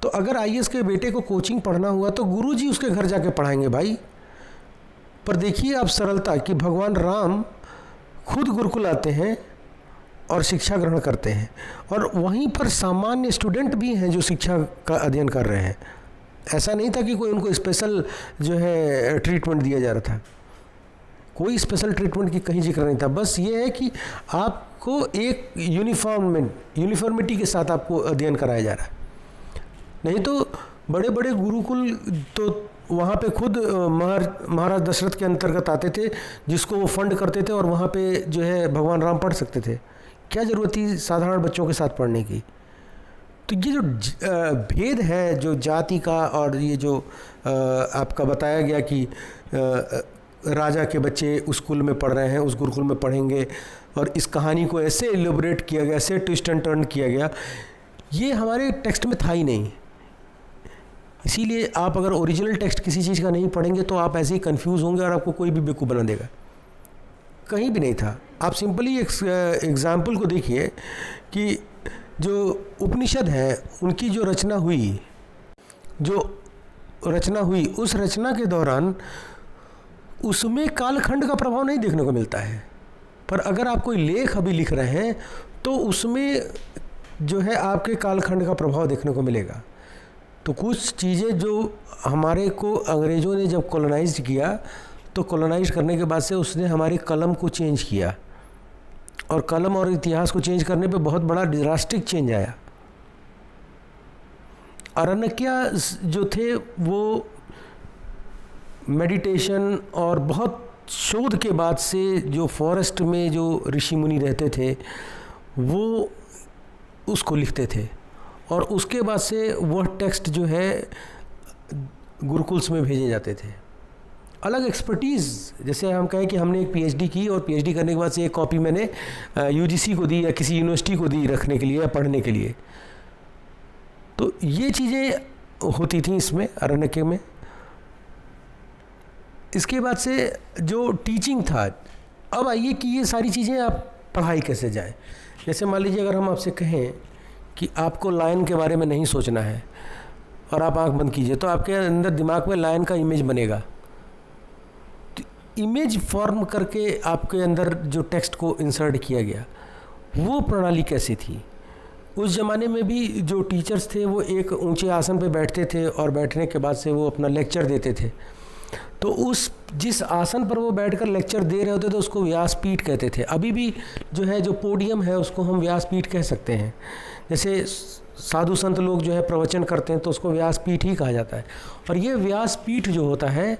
तो अगर आईएएस के बेटे को कोचिंग पढ़ना हुआ तो गुरुजी उसके घर जाके पढ़ाएंगे भाई। पर देखिए आप सरलता कि भगवान राम खुद गुरुकुल आते हैं और शिक्षा ग्रहण करते हैं, और वहीं पर सामान्य स्टूडेंट भी हैं जो शिक्षा का अध्ययन कर रहे हैं। ऐसा नहीं था कि कोई उनको स्पेशल जो है ट्रीटमेंट दिया जा रहा था, कोई स्पेशल ट्रीटमेंट की कहीं जिक्र नहीं था। बस ये है कि आपको एक यूनिफॉर्मिटी के साथ आपको अध्ययन कराया जा रहा है। नहीं तो बड़े बड़े गुरुकुल तो वहाँ पे खुद महाराज दशरथ के अंतर्गत आते थे, जिसको वो फंड करते थे, और वहाँ पे जो है भगवान राम पढ़ सकते थे। क्या ज़रूरत थी साधारण बच्चों के साथ पढ़ने की? तो ये जो भेद है जो जाति का, और ये जो आपका बताया गया कि राजा के बच्चे उस स्कूल में पढ़ रहे हैं, उस गुरुकुल में पढ़ेंगे, और इस कहानी को ऐसे एलिब्रेट किया गया, ऐसे ट्विस्ट एंड टर्न किया गया, ये हमारे टेक्स्ट में था ही नहीं। इसीलिए आप अगर ओरिजिनल टेक्स्ट किसी चीज़ का नहीं पढ़ेंगे तो आप ऐसे ही कंफ्यूज होंगे और आपको कोई भी बेवकूफ़ बना देगा। कहीं भी नहीं था। आप सिंपली एक एग्ज़ाम्पल को देखिए कि जो उपनिषद हैं उनकी जो रचना हुई उस रचना के दौरान उसमें कालखंड का प्रभाव नहीं देखने को मिलता है। पर अगर आप कोई लेख अभी लिख रहे हैं तो उसमें जो है आपके कालखंड का प्रभाव देखने को मिलेगा। तो कुछ चीज़ें जो हमारे को अंग्रेज़ों ने जब कॉलोनाइज किया, तो कॉलोनाइज करने के बाद से उसने हमारी कलम को चेंज किया, और कलम और इतिहास को चेंज करने पे बहुत बड़ा ड्रास्टिक चेंज आया। अरण्यका जो थे वो मेडिटेशन और बहुत शोध के बाद से जो फॉरेस्ट में जो ऋषि मुनि रहते थे वो उसको लिखते थे, और उसके बाद से वह टेक्स्ट जो है गुरुकुल्स में भेजे जाते थे। अलग एक्सपर्टीज़, जैसे हम कहें कि हमने एक पीएचडी की और पीएचडी करने के बाद से एक कॉपी मैंने यूजीसी को दी या किसी यूनिवर्सिटी को दी रखने के लिए या पढ़ने के लिए, तो ये चीज़ें होती थी इसमें अरण्यके में। इसके बाद से जो टीचिंग था, अब आइए कि ये सारी चीज़ें आप पढ़ाई कैसे जाएं। जैसे मान लीजिए अगर हम आपसे कहें कि आपको लायन के बारे में नहीं सोचना है और आप आंख बंद कीजिए, तो आपके अंदर दिमाग में लायन का इमेज बनेगा। तो इमेज फॉर्म करके आपके अंदर जो टेक्स्ट को इंसर्ट किया गया, वो प्रणाली कैसी थी? उस ज़माने में भी जो टीचर्स थे वो एक ऊंचे आसन पे बैठते थे और बैठने के बाद से वो अपना लेक्चर देते थे। तो उस जिस आसन पर वो बैठकर लेक्चर दे रहे होते थे उसको व्यासपीठ कहते थे। अभी भी जो है जो पोडियम है उसको हम व्यासपीठ कह सकते हैं। जैसे साधु संत लोग जो है प्रवचन करते हैं तो उसको व्यासपीठ ही कहा जाता है। और ये व्यासपीठ जो होता है,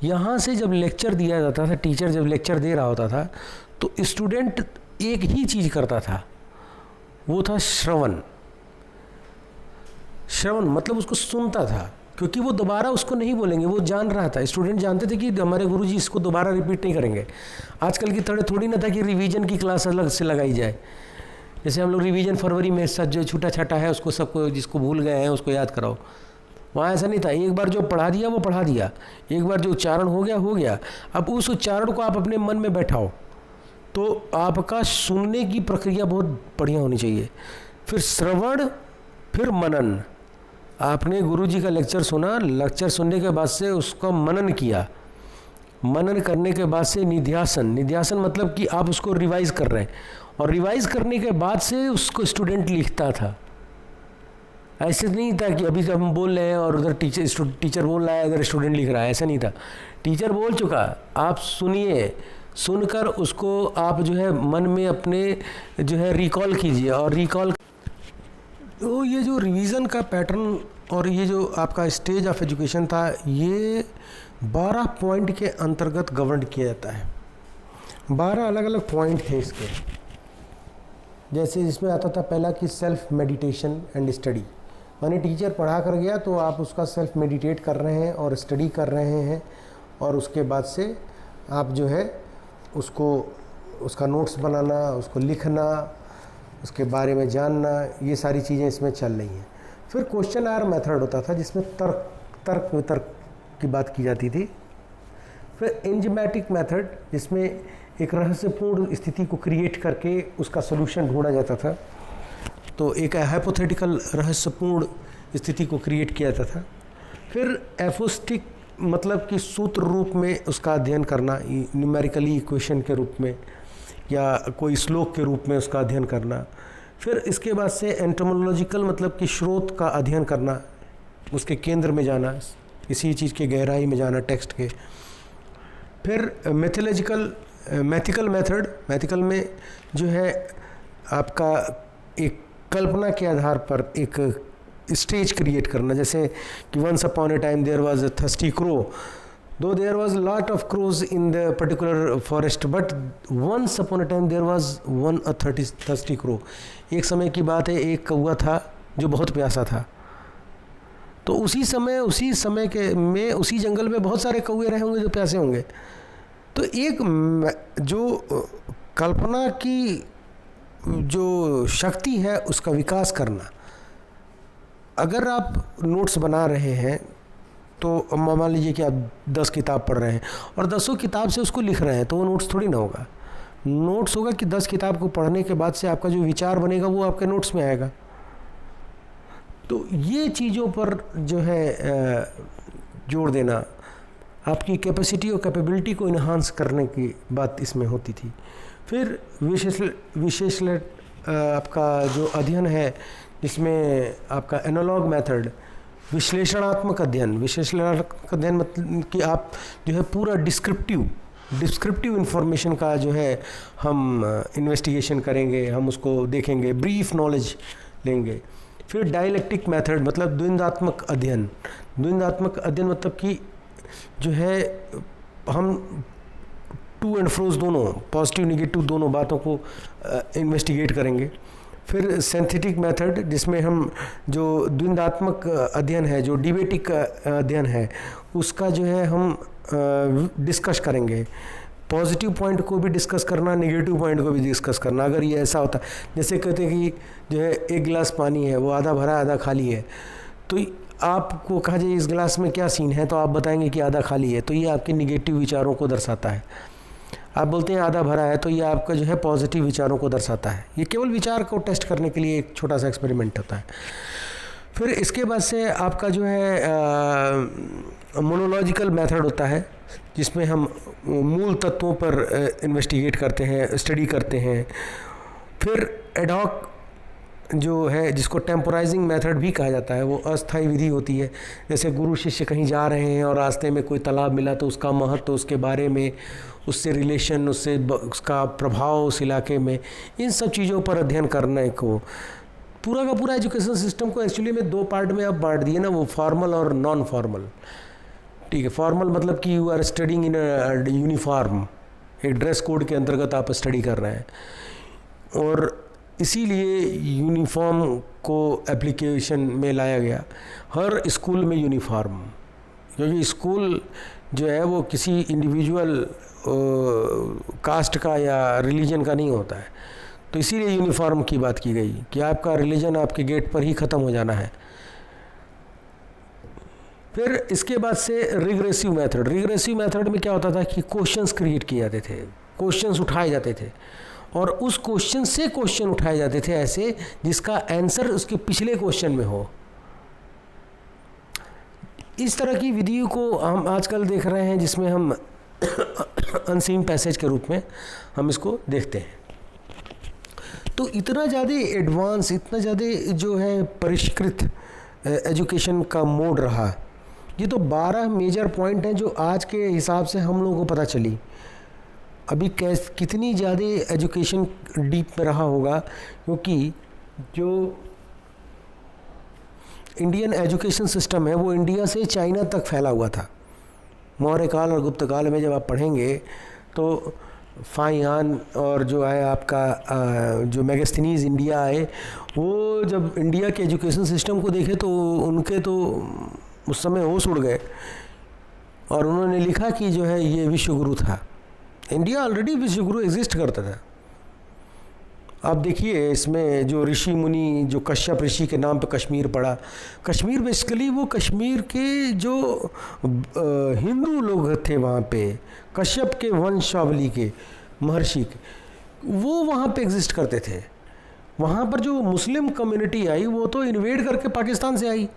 यहाँ से जब लेक्चर दिया जाता था, टीचर जब लेक्चर दे रहा होता था तो स्टूडेंट एक ही चीज़ करता था, वो था श्रवण। श्रवण मतलब उसको सुनता था, क्योंकि वो दोबारा उसको नहीं बोलेंगे, वो जान रहा था। स्टूडेंट जानते थे कि हमारे गुरुजी इसको दोबारा रिपीट नहीं करेंगे। आजकल की तरह थोड़ी ना था कि रिवीजन की क्लास अलग से लगाई जाए। जैसे हम लोग रिवीजन फरवरी में सब जो छूटा छाटा है उसको सबको जिसको भूल गए हैं उसको याद कराओ। वहाँ ऐसा नहीं था, एक बार जो पढ़ा दिया वो पढ़ा दिया, एक बार जो उच्चारण हो गया हो गया। अब उस उच्चारण को आप अपने मन में बैठाओ, तो आपका सुनने की प्रक्रिया बहुत बढ़िया होनी चाहिए। फिर श्रवण, फिर मनन। आपने गुरुजी का लेक्चर सुना, लेक्चर सुनने के बाद से उसका मनन किया, मनन करने के बाद से निध्यासन। निध्यासन मतलब कि आप उसको रिवाइज कर रहे हैं, और रिवाइज करने के बाद से उसको स्टूडेंट लिखता था। ऐसे नहीं था कि अभी जब हम बोल रहे हैं और उधर टीचर बोल रहा है, इधर स्टूडेंट लिख रहा है, ऐसा नहीं था। टीचर बोल चुका, आप सुनिए, सुनकर उसको आप जो है मन में अपने जो है रिकॉल कीजिए। और रिकॉल तो ये जो रिवीजन का पैटर्न और ये जो आपका स्टेज ऑफ एजुकेशन था, ये 12 पॉइंट के अंतर्गत गवर्न किया जाता है। 12 अलग अलग पॉइंट थे इसके। जैसे जिसमें आता था पहला कि सेल्फ मेडिटेशन एंड स्टडी, माने टीचर पढ़ा कर गया तो आप उसका सेल्फ मेडिटेट कर रहे हैं और स्टडी कर रहे हैं, और उसके बाद से आप जो है उसको उसका नोट्स बनाना, उसको लिखना, उसके बारे में जानना, ये सारी चीज़ें इसमें चल रही हैं। फिर क्वेश्चन आर मेथड होता था जिसमें तर्क वितर्क की बात की जाती थी। फिर एंजिमेटिक मेथड जिसमें एक रहस्यपूर्ण स्थिति को क्रिएट करके उसका सलूशन ढूंढा जाता था। तो एक हाइपोथेटिकल रहस्यपूर्ण स्थिति को क्रिएट किया जाता था। फिर एफोस्टिक मतलब कि सूत्र रूप में उसका अध्ययन करना, न्यूमेरिकली इक्वेशन के रूप में या कोई श्लोक के रूप में उसका अध्ययन करना। फिर इसके बाद से एंटोमोलॉजिकल मतलब कि स्रोत का अध्ययन करना, उसके केंद्र में जाना, किसी चीज़ के गहराई में जाना टेक्स्ट के। फिर मैथिकल मेथड, मैथिकल में जो है आपका एक कल्पना के आधार पर एक स्टेज क्रिएट करना, जैसे कि once upon a time there was a thirsty crow, though there was lot of crows in the particular forest but once upon a time there was one a thirsty crow. एक समय की बात है, एक कौवा था जो बहुत प्यासा था। तो उसी समय के में उसी जंगल में बहुत सारे कौवे रहे होंगे जो प्यासे होंगे। तो एक जो कल्पना की जो शक्ति है उसका विकास करना। अगर आप नोट्स बना रहे हैं तो मान लीजिए कि आप 10 किताब पढ़ रहे हैं और 10 किताब से उसको लिख रहे हैं, तो वो नोट्स थोड़ी ना होगा। नोट्स होगा कि 10 किताब को पढ़ने के बाद से आपका जो विचार बनेगा वो आपके नोट्स में आएगा। तो ये चीज़ों पर जो है जोर देना, आपकी कैपेसिटी और कैपेबिलिटी को इन्हांस करने की बात इसमें होती थी। फिर विशेषण आपका जो अध्ययन है जिसमें आपका एनालॉग मेथड, विश्लेषणात्मक अध्ययन मतलब कि आप जो है पूरा डिस्क्रिप्टिव इन्फॉर्मेशन का जो है हम इन्वेस्टिगेशन करेंगे, हम उसको देखेंगे, ब्रीफ नॉलेज लेंगे। फिर डायलेक्टिक मेथड मतलब द्वंद्वात्मक अध्ययन मतलब कि जो है हम टू एंड फ्रोज दोनों, पॉजिटिव निगेटिव दोनों बातों को इन्वेस्टिगेट करेंगे। फिर सिंथेटिक मेथड जिसमें हम जो द्वंद्वात्मक अध्ययन है, जो डिबेटिक अध्ययन है, उसका जो है हम डिस्कस करेंगे। पॉजिटिव पॉइंट को भी डिस्कस करना, नेगेटिव पॉइंट को भी डिस्कस करना। अगर ये ऐसा होता, जैसे कहते हैं कि जो है एक गिलास पानी है वो आधा भरा आधा खाली है, तो आपको कहा जाए इस गिलास में क्या सीन है, तो आप बताएंगे कि आधा खाली है, तो ये आपके निगेटिव विचारों को दर्शाता है। आप बोलते हैं आधा भरा है, तो ये आपका जो है पॉजिटिव विचारों को दर्शाता है। ये केवल विचार को टेस्ट करने के लिए एक छोटा सा एक्सपेरिमेंट होता है। फिर इसके बाद से आपका जो है मोनोलॉजिकल मेथड होता है जिसमें हम मूल तत्वों पर इन्वेस्टिगेट करते हैं, स्टडी करते हैं। फिर एडॉक जो है जिसको टेम्पोराइजिंग मेथड भी कहा जाता है, वो अस्थायी विधि होती है। जैसे गुरु शिष्य कहीं जा रहे हैं और रास्ते में कोई तालाब मिला तो उसका महत्व, उसके बारे में, उससे रिलेशन, उसका प्रभाव उस इलाके में, इन सब चीज़ों पर अध्ययन करने को पूरा का पूरा एजुकेशन सिस्टम को एक्चुअली में 2 पार्ट में अब बांट दिए ना, वो फॉर्मल और नॉन फॉर्मल। ठीक है, फॉर्मल मतलब कि you are studying in a uniform, एक ड्रेस कोड के अंतर्गत आप स्टडी कर रहे हैं, और इसीलिए यूनिफॉर्म को एप्लीकेशन में लाया गया। हर स्कूल में यूनिफॉर्म, क्योंकि स्कूल जो है वो किसी इंडिविजुअल कास्ट का या रिलीजन का नहीं होता है, तो इसीलिए यूनिफॉर्म की बात की गई कि आपका रिलीजन आपके गेट पर ही ख़त्म हो जाना है। फिर इसके बाद से रिग्रेसिव मेथड में क्या होता था कि क्वेश्चंस क्रिएट किए जाते थे, क्वेश्चंस उठाए जाते थे, और उस क्वेश्चन से क्वेश्चन उठाए जाते थे ऐसे जिसका आंसर उसके पिछले क्वेश्चन में हो। इस तरह की विधियों को हम आजकल देख रहे हैं जिसमें हम अनसीन पैसेज के रूप में हम इसको देखते हैं। तो इतना ज़्यादा एडवांस, इतना ज़्यादा जो है परिष्कृत एजुकेशन का मोड रहा। ये तो 12 मेजर पॉइंट हैं जो आज के हिसाब से हम लोगों को पता चली। अभी कितनी ज़्यादा एजुकेशन डीप में रहा होगा, क्योंकि जो इंडियन एजुकेशन सिस्टम है वो इंडिया से चाइना तक फैला हुआ था। मौर्य काल और गुप्त काल में जब आप पढ़ेंगे तो फाहियान और जो है आपका जो मेगास्थनीज इंडिया आए, वो जब इंडिया के एजुकेशन सिस्टम को देखे तो उनके तो उस समय होश उड़ गए, और उन्होंने लिखा कि जो है ये विश्वगुरु था। इंडिया ऑलरेडी विश्वगुरु एग्जिस्ट करता था। आप देखिए इसमें जो ऋषि मुनि, जो कश्यप ऋषि के नाम पे कश्मीर पड़ा, कश्मीर बेसिकली वो कश्मीर के जो हिंदू लोग थे वहाँ पे, कश्यप के वंशावली के महर्षि के, वो वहाँ पे एग्जिस्ट करते थे। वहाँ पर जो मुस्लिम कम्युनिटी आई वो तो इन्वेड करके पाकिस्तान से आई,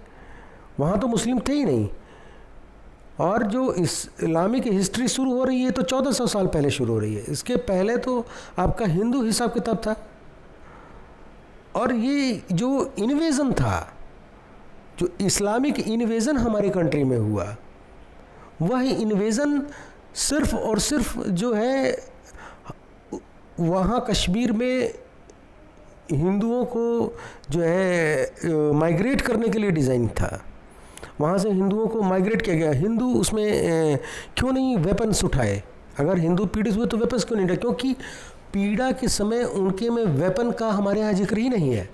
वहाँ तो मुस्लिम थे ही नहीं। और जो इस्लामिक हिस्ट्री शुरू हो रही है तो 1400 साल पहले शुरू हो रही है, इसके पहले तो आपका हिंदू हिसाब किताब था। और ये जो इन्वेज़न था, जो इस्लामिक इन्वेज़न हमारे कंट्री में हुआ, वह इन्वेज़न सिर्फ और सिर्फ जो है वहाँ कश्मीर में हिंदुओं को जो है माइग्रेट करने के लिए डिज़ाइन था। वहाँ से हिंदुओं को माइग्रेट किया गया। हिंदू उसमें क्यों नहीं वेपन्स उठाए? अगर हिंदू पीड़ित हुए तो वेपन्स क्यों नहीं उठाए? क्योंकि पीड़ा के समय उनके में वेपन का हमारे यहाँ जिक्र ही नहीं है।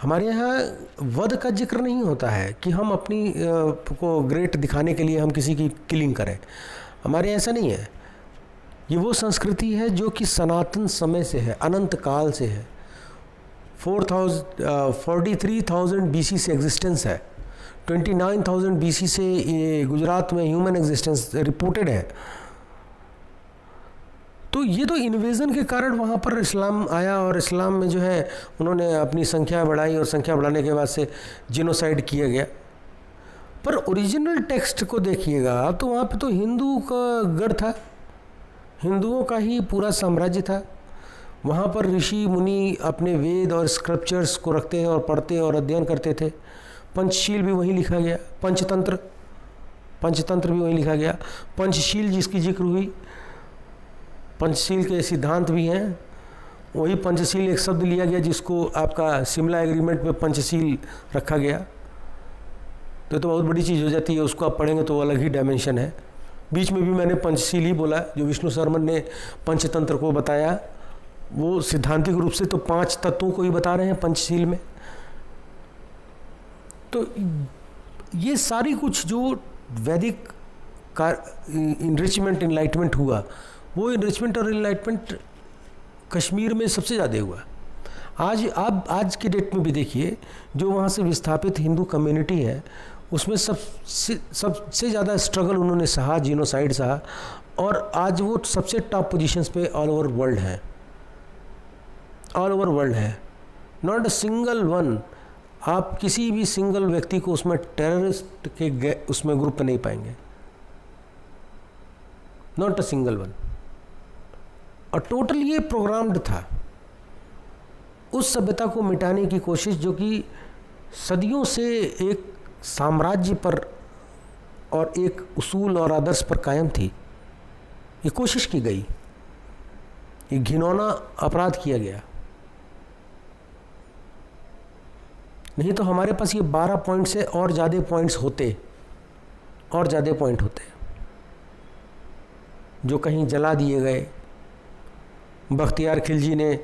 हमारे यहाँ वध का जिक्र नहीं होता है कि हम अपनी को ग्रेट दिखाने के लिए हम किसी की किलिंग करें। हमारे यहाँ ऐसा नहीं है। ये वो संस्कृति है जो कि सनातन समय से है, अनंत काल से है। 43,000 BC से एग्जिस्टेंस है। 29,000 BC से ये गुजरात में ह्यूमन एग्जिस्टेंस रिपोर्टेड है। तो ये तो इन्वेज़न के कारण वहाँ पर इस्लाम आया और इस्लाम में जो है उन्होंने अपनी संख्या बढ़ाई और संख्या बढ़ाने के बाद से जिनोसाइड किया गया। पर ओरिजिनल टेक्स्ट को देखिएगा आप तो वहाँ पे तो हिंदू का गढ़ था, हिंदुओं का ही पूरा साम्राज्य था। वहाँ पर ऋषि मुनि अपने वेद और स्क्रिप्चर्स को रखते हैं और पढ़ते और अध्ययन करते थे। पंचशील भी वहीं लिखा गया, पंचतंत्र भी वहीं लिखा गया। पंचशील जिसकी जिक्र हुई, पंचशील के सिद्धांत भी हैं। वही पंचशील एक शब्द लिया गया जिसको आपका शिमला एग्रीमेंट में पंचशील रखा गया। तो बहुत बड़ी चीज़ हो जाती है, उसको आप पढ़ेंगे तो अलग ही डायमेंशन है। बीच में भी मैंने पंचशील ही बोला, जो विष्णु शर्मन ने पंचतंत्र को बताया, वो सिद्धांतिक रूप से तो 5 तत्वों को ही बता रहे हैं पंचशील में। तो ये सारी कुछ जो वैदिक का इनरिचमेंट इनलाइटमेंट हुआ, वो इनरिचमेंट और इनलाइटमेंट कश्मीर में सबसे ज़्यादा हुआ। आज के डेट में भी देखिए, जो वहाँ से विस्थापित हिंदू कम्युनिटी है उसमें सबसे ज़्यादा स्ट्रगल उन्होंने सहा, जीनोसाइड सहा, और आज वो सबसे टॉप पोजीशंस पे ऑल ओवर वर्ल्ड है, ऑल ओवर वर्ल्ड है। नॉट अ सिंगल वन, आप किसी भी सिंगल व्यक्ति को उसमें टेररिस्ट के उसमें ग्रुप में नहीं पाएंगे, नॉट अ सिंगल वन। और टोटल ये प्रोग्राम्ड था उस सभ्यता को मिटाने की कोशिश, जो कि सदियों से एक साम्राज्य पर और एक उसूल और आदर्श पर कायम थी। ये कोशिश की गई, ये घिनौना अपराध किया गया। नहीं तो हमारे पास ये 12 पॉइंट से और ज़्यादा पॉइंट्स होते, और ज़्यादा पॉइंट होते जो कहीं जला दिए गए। बख्तियार खिलजी ने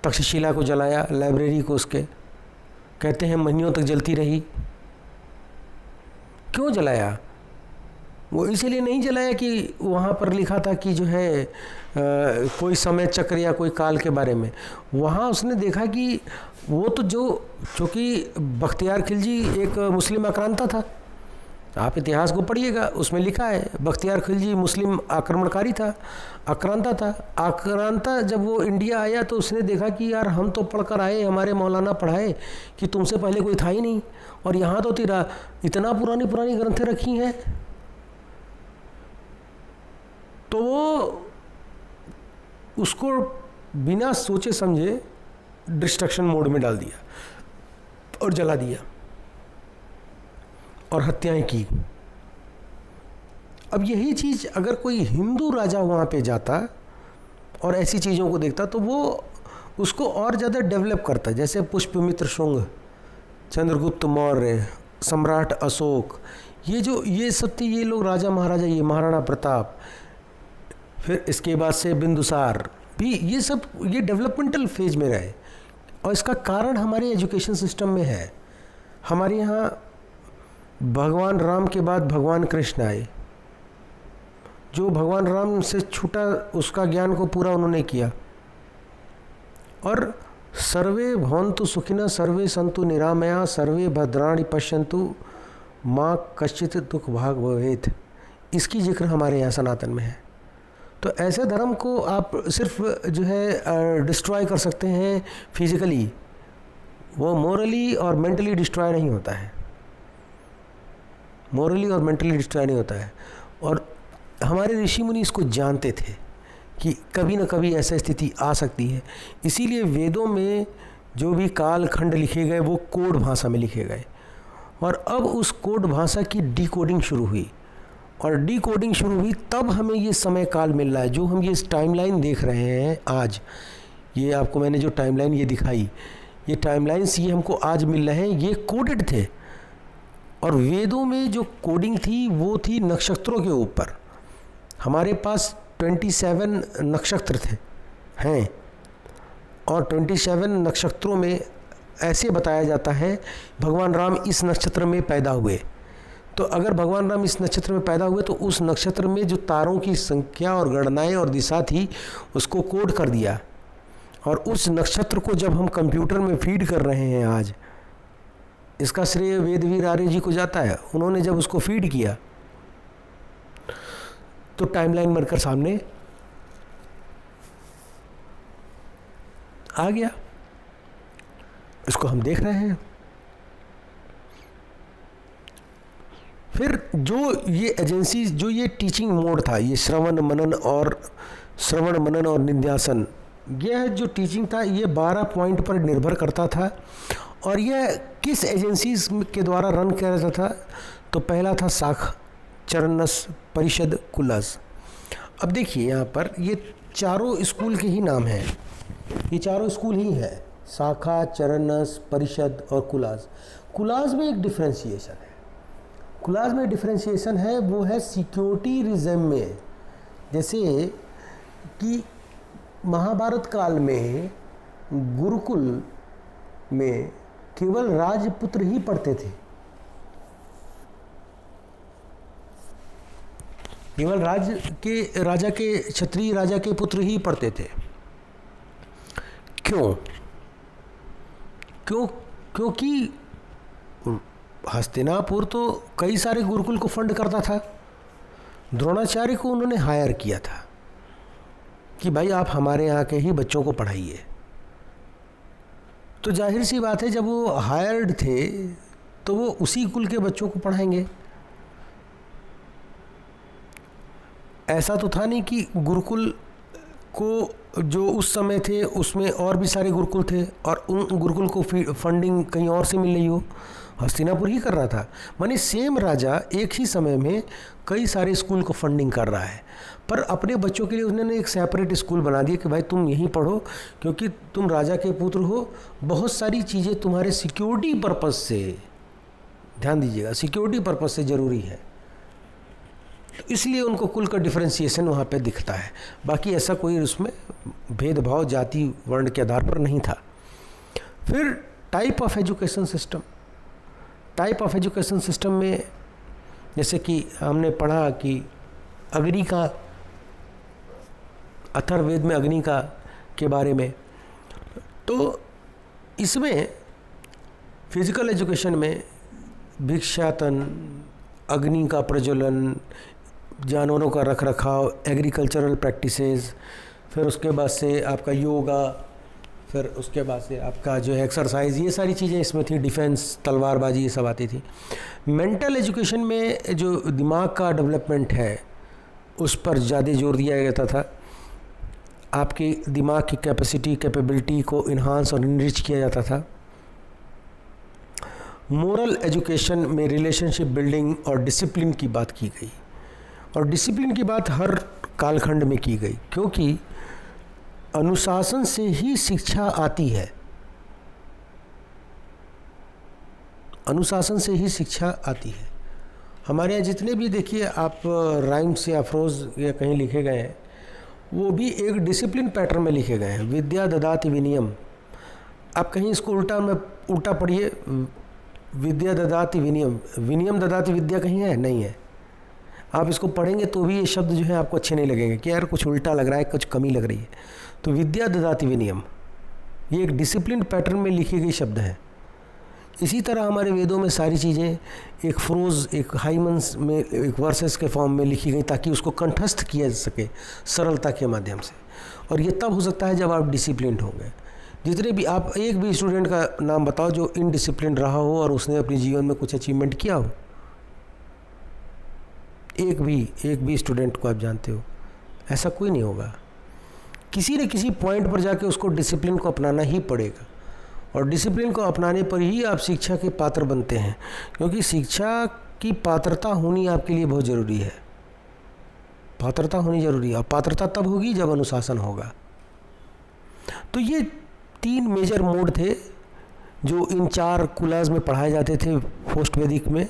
तक्षशिला को जलाया, लाइब्रेरी को उसके, कहते हैं महीनों तक जलती रही। क्यों जलाया? वो इसीलिए नहीं जलाया कि वहाँ पर लिखा था कि जो है कोई समय चक्र या कोई काल के बारे में। वहाँ उसने देखा कि वो तो चूँकि बख्तियार खिलजी एक मुस्लिम आक्रांता था। आप इतिहास को पढ़िएगा, उसमें लिखा है बख्तियार खिलजी मुस्लिम आक्रमणकारी था, आक्रांता था। आक्रांता जब वो इंडिया आया तो उसने देखा कि यार हम तो पढ़कर आए, हमारे मौलाना पढ़ाए कि तुमसे पहले कोई था ही नहीं, और यहाँ तो तेरा इतना पुरानी पुरानी ग्रंथें रखी हैं। तो वो उसको बिना सोचे समझे डिस्ट्रक्शन मोड में डाल दिया और जला दिया और हत्याएं की। अब यही चीज़ अगर कोई हिंदू राजा वहाँ पे जाता और ऐसी चीज़ों को देखता तो वो उसको और ज़्यादा डेवलप करता। जैसे पुष्पमित्र शुंग, चंद्रगुप्त मौर्य, सम्राट अशोक, ये सब थे, ये लोग राजा महाराजा, ये महाराणा प्रताप, फिर इसके बाद से बिंदुसार भी, ये डेवलपमेंटल फेज में रहे। और इसका कारण हमारे एजुकेशन सिस्टम में है। हमारे यहाँ भगवान राम के बाद भगवान कृष्ण आए, जो भगवान राम से छूटा उसका ज्ञान को पूरा उन्होंने किया। और सर्वे भवन्तु सुखिनः सर्वे सन्तु निरामया सर्वे भद्राणि पश्यन्तु माँ कश्चित् दुख भाग भवेत्, इसकी जिक्र हमारे यहाँ सनातन में है। तो ऐसे धर्म को आप सिर्फ जो है डिस्ट्रॉय कर सकते हैं फिजिकली, वो मोरली और मेंटली डिस्ट्रॉय नहीं होता है, मोरली और मेंटली डिस्ट्रॉय नहीं होता है। और हमारे ऋषि मुनि इसको जानते थे कि कभी न कभी ऐसा स्थिति आ सकती है, इसीलिए वेदों में जो भी काल खंड लिखे गए वो कोड भाषा में लिखे गए। और अब उस कोड भाषा की डिकोडिंग शुरू हुई, और डिकोडिंग शुरू हुई तब हमें ये समय काल मिल रहा है। जो हम ये टाइमलाइन देख रहे हैं आज, ये आपको मैंने जो टाइमलाइन ये दिखाई, ये टाइमलाइंस ये हमको आज मिल रहे हैं, ये कोडेड थे। और वेदों में जो कोडिंग थी वो थी नक्षत्रों के ऊपर। हमारे पास 27 नक्षत्र थे हैं, और 27 नक्षत्रों में ऐसे बताया जाता है भगवान राम इस नक्षत्र में पैदा हुए। तो अगर भगवान राम इस नक्षत्र में पैदा हुए तो उस नक्षत्र में जो तारों की संख्या और गणनाएं और दिशा थी उसको कोड कर दिया। और उस नक्षत्र को जब हम कंप्यूटर में फीड कर रहे हैं आज, इसका श्रेय वेदवीर आर्य जी को जाता है। उन्होंने जब उसको फीड किया तो टाइमलाइन बनकर सामने आ गया, इसको हम देख रहे हैं। फिर जो ये एजेंसी, जो ये टीचिंग मोड था, ये श्रवण मनन और निध्यासन, यह जो टीचिंग था ये 12 पॉइंट पर निर्भर करता था। और यह किस एजेंसीज के द्वारा रन किया जाता था? तो पहला था शाख, चरणस, परिषद, कुलास। अब देखिए यहाँ पर ये चारों स्कूल के ही नाम हैं, ये चारों स्कूल ही हैं, शाखा, चरणस, परिषद और कुलास। कुलास में एक डिफ्रेंशिएशन है, कुलास में डिफ्रेंशिएशन है, वो है सिक्योरिटी रिजम में। जैसे कि महाभारत काल में गुरुकुल में केवल राजपुत्र ही पढ़ते थे, केवल राजा के क्षत्रिय राजा के पुत्र ही पढ़ते थे। क्योंकि हस्तिनापुर तो कई सारे गुरुकुल को फंड करता था। द्रोणाचार्य को उन्होंने हायर किया था कि भाई आप हमारे यहाँ के ही बच्चों को पढ़ाइए। तो जाहिर सी बात है जब वो हायर्ड थे तो वो उसी कुल के बच्चों को पढ़ाएंगे। ऐसा तो था नहीं कि गुरुकुल को जो उस समय थे उसमें और भी सारे गुरुकुल थे और उन गुरुकुल को फंडिंग कहीं और से मिल रही हो। हस्तिनापुर ही कर रहा था, माने सेम राजा एक ही समय में कई सारे स्कूल को फंडिंग कर रहा है, पर अपने बच्चों के लिए उन्होंने एक सेपरेट स्कूल बना दिया कि भाई तुम यहीं पढ़ो, क्योंकि तुम राजा के पुत्र हो, बहुत सारी चीज़ें तुम्हारे सिक्योरिटी पर्पज़ से, ध्यान दीजिएगा, सिक्योरिटी पर्पज़ से ज़रूरी है। तो इसलिए उनको कुल का डिफरेंशिएशन वहाँ पे दिखता है। बाकी ऐसा कोई उसमें भेदभाव जाति वर्ण के आधार पर नहीं था। फिर type of education system, type of education system में जैसे कि हमने पढ़ा कि अग्नि का, अथर्ववेद में अग्नि का के बारे में, तो इसमें फिजिकल एजुकेशन में भिक्षाटन, अग्नि का प्रज्वलन, जानवरों का रख रखाव, एग्रीकल्चरल प्रैक्टिसेस, फिर उसके बाद से आपका योगा, फिर उसके बाद से आपका जो है एक्सरसाइज, ये सारी चीज़ें इसमें थी, डिफेंस, तलवारबाजी, ये सब आती थी। मेंटल एजुकेशन में जो दिमाग का डेवलपमेंट है उस पर ज़्यादा जोर दिया जाता था। आपके दिमाग की कैपेसिटी, कैपेबिलिटी को इन्हांस और इनरिच किया जाता था। मोरल एजुकेशन में रिलेशनशिप बिल्डिंग और डिसिप्लिन की बात की गई, और डिसिप्लिन की बात हर कालखंड में की गई, क्योंकि अनुशासन से ही शिक्षा आती है, अनुशासन से ही शिक्षा आती है। हमारे यहाँ जितने भी देखिए आप राइम्स या अफरोज़ या कहीं लिखे गए हैं, वो भी एक डिसिप्लिन पैटर्न में लिखे गए हैं। विद्या ददाति विनियम, आप कहीं इसको उल्टा पढ़िए, विद्या ददाति विनियम, विनियम ददाति विद्या कहीं है? नहीं है। आप इसको पढ़ेंगे तो भी ये शब्द जो है आपको अच्छे नहीं लगेंगे कि यार कुछ उल्टा लग रहा है, कुछ कमी लग रही है। तो विद्या ददाति विनयम, ये एक डिसिप्लिन पैटर्न में लिखी गई शब्द है। इसी तरह हमारे वेदों में सारी चीज़ें एक फ्रोज, एक हाइमन्स में, एक वर्सेस के फॉर्म में लिखी गई ताकि उसको कंठस्थ किया जा सके सरलता के माध्यम से। और ये तब हो सकता है जब आप डिसिप्लिन्ड होंगे। जितने भी आप, एक भी स्टूडेंट का नाम बताओ जो इनडिसिप्लिन रहा हो और उसने अपने जीवन में कुछ अचीवमेंट किया हो। एक भी स्टूडेंट को आप जानते हो, ऐसा कोई नहीं होगा। किसी न किसी पॉइंट पर जाके उसको डिसिप्लिन को अपनाना ही पड़ेगा, और डिसिप्लिन को अपनाने पर ही आप शिक्षा के पात्र बनते हैं, क्योंकि शिक्षा की पात्रता होनी आपके लिए बहुत ज़रूरी है। पात्रता होनी ज़रूरी है, और पात्रता तब होगी जब अनुशासन होगा। तो ये 3 मेजर मोड थे जो इन 4 कुलाज में पढ़ाए जाते थे पोस्ट वैदिक में,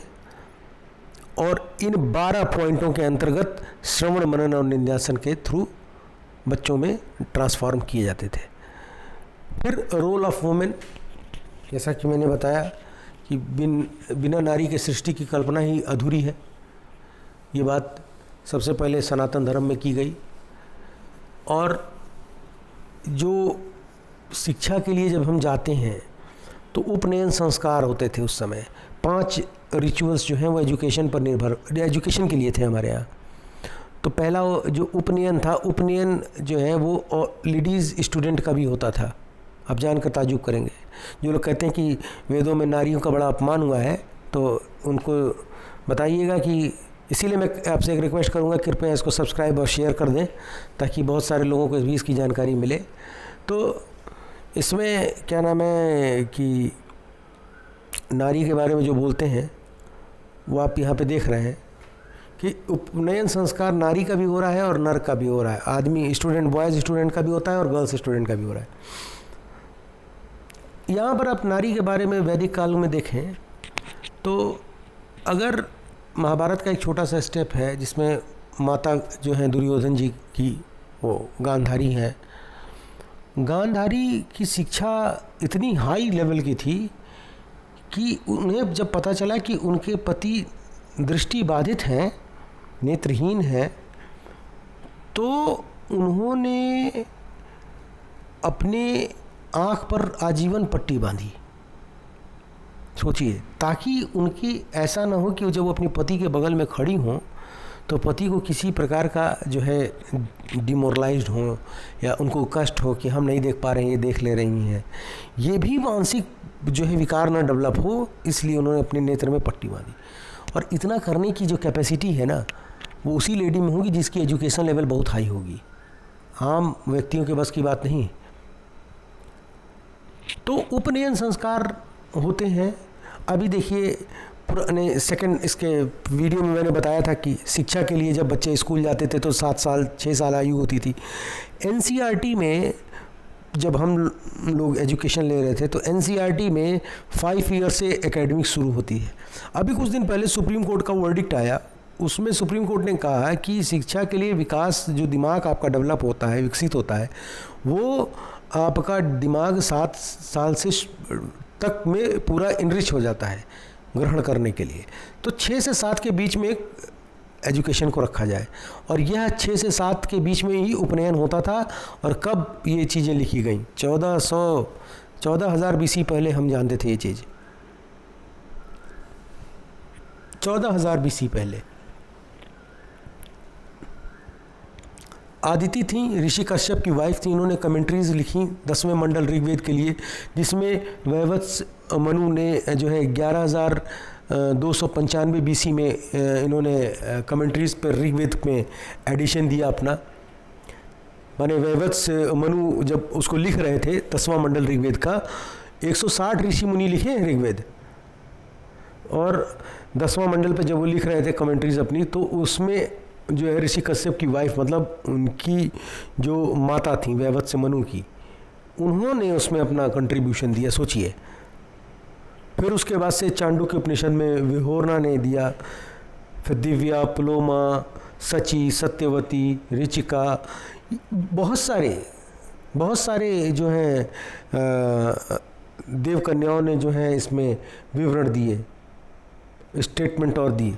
और इन 12 पॉइंटों के अंतर्गत श्रवण मनन और निध्यासन के थ्रू बच्चों में ट्रांसफॉर्म किए जाते थे। फिर रोल ऑफ वुमेन, जैसा कि मैंने बताया कि बिना नारी के सृष्टि की कल्पना ही अधूरी है। ये बात सबसे पहले सनातन धर्म में की गई। और जो शिक्षा के लिए जब हम जाते हैं तो उपनयन संस्कार होते थे उस समय। 5 रिचुअल्स जो हैं वो एजुकेशन पर निर्भर, एजुकेशन के लिए थे हमारे यहाँ। तो पहला जो उपनयन था, उपनयन जो है वो लेडीज़ स्टूडेंट का भी होता था। आप जानकर ताजुब करेंगे, जो लोग कहते हैं कि वेदों में नारियों का बड़ा अपमान हुआ है, तो उनको बताइएगा कि, इसीलिए मैं आपसे एक रिक्वेस्ट करूंगा, कृपया इसको सब्सक्राइब और शेयर कर दें ताकि बहुत सारे लोगों को भी इसकी जानकारी मिले। तो इसमें क्या नाम है कि नारी के बारे में जो बोलते हैं वो आप यहाँ पे देख रहे हैं कि उपनयन संस्कार नारी का भी हो रहा है और नर का भी हो रहा है। आदमी स्टूडेंट, बॉयज़ स्टूडेंट का भी होता है और गर्ल्स स्टूडेंट का भी हो रहा है। यहाँ पर आप नारी के बारे में वैदिक काल में देखें तो अगर महाभारत का एक छोटा सा स्टेप है जिसमें माता जो है दुर्योधन जी की, वो गांधारी हैं। गांधारी की शिक्षा इतनी हाई लेवल की थी कि उन्हें जब पता चला कि उनके पति दृष्टि बाधित हैं, नेत्रहीन हैं, तो उन्होंने अपने आँख पर आजीवन पट्टी बांधी। सोचिए, ताकि उनकी ऐसा ना हो कि जब वो अपने पति के बगल में खड़ी हों तो पति को किसी प्रकार का जो है डिमोरलाइज्ड हो या उनको कष्ट हो कि हम नहीं देख पा रहे हैं, ये देख ले रही हैं, ये भी मानसिक जो है विकार ना डेवलप हो, इसलिए उन्होंने अपने नेत्र में पट्टी बांधी। और इतना करने की जो कैपेसिटी है ना, वो उसी लेडी में होगी जिसकी एजुकेशन लेवल बहुत हाई होगी। आम व्यक्तियों के बस की बात नहीं। तो उपनयन संस्कार होते हैं। अभी देखिए पुराने सेकंड इसके वीडियो में मैंने बताया था कि शिक्षा के लिए जब बच्चे स्कूल जाते थे तो 7 साल 6 साल आयु होती थी। एनसीईआरटी में जब हम लोग एजुकेशन ले रहे थे तो एनसीईआरटी में 5 ईयर से एकेडमिक शुरू होती है। अभी कुछ दिन पहले सुप्रीम कोर्ट का वर्डिक्ट आया, उसमें सुप्रीम कोर्ट ने कहा कि शिक्षा के लिए विकास, जो दिमाग आपका डेवलप होता है, विकसित होता है, वो आपका दिमाग 7 साल से तक में पूरा इनरिच हो जाता है ग्रहण करने के लिए। तो 6 से 7 के बीच में एजुकेशन को रखा जाए, और यह 6 से 7 के बीच में ही उपनयन होता था। और कब ये चीज़ें लिखी गई? 14,000 BC पहले हम जानते थे ये चीज़। 14,000 BC पहले आदिति थी, ऋषि कश्यप की वाइफ थी, इन्होंने कमेंट्रीज लिखी 10वें मंडल ऋग्वेद के लिए, जिसमें वैवत्स मनु ने जो है 11,295 BC में इन्होंने कमेंट्रीज पर ऋग्वेद में एडिशन दिया अपना। माने वैवत्स मनु जब उसको लिख रहे थे 10वां मंडल ऋग्वेद का, 160 ऋषि मुनि लिखे हैं ऋग्वेद, और 10वां मंडल पे जब वो लिख रहे थे कमेंट्रीज अपनी, तो उसमें जो है ऋषि कश्यप की वाइफ, मतलब उनकी जो माता थी वैवत्स मनु की, उन्होंने उसमें अपना कंट्रीब्यूशन दिया। सोचिए। फिर उसके बाद से चांडुक्य उपनिषद में विहोरना ने दिया, फिर दिव्या, पुलोमा, सची, सत्यवती, ऋचिका, बहुत सारे जो हैं देव कन्याओं ने जो है इसमें विवरण दिए, स्टेटमेंट और दिए।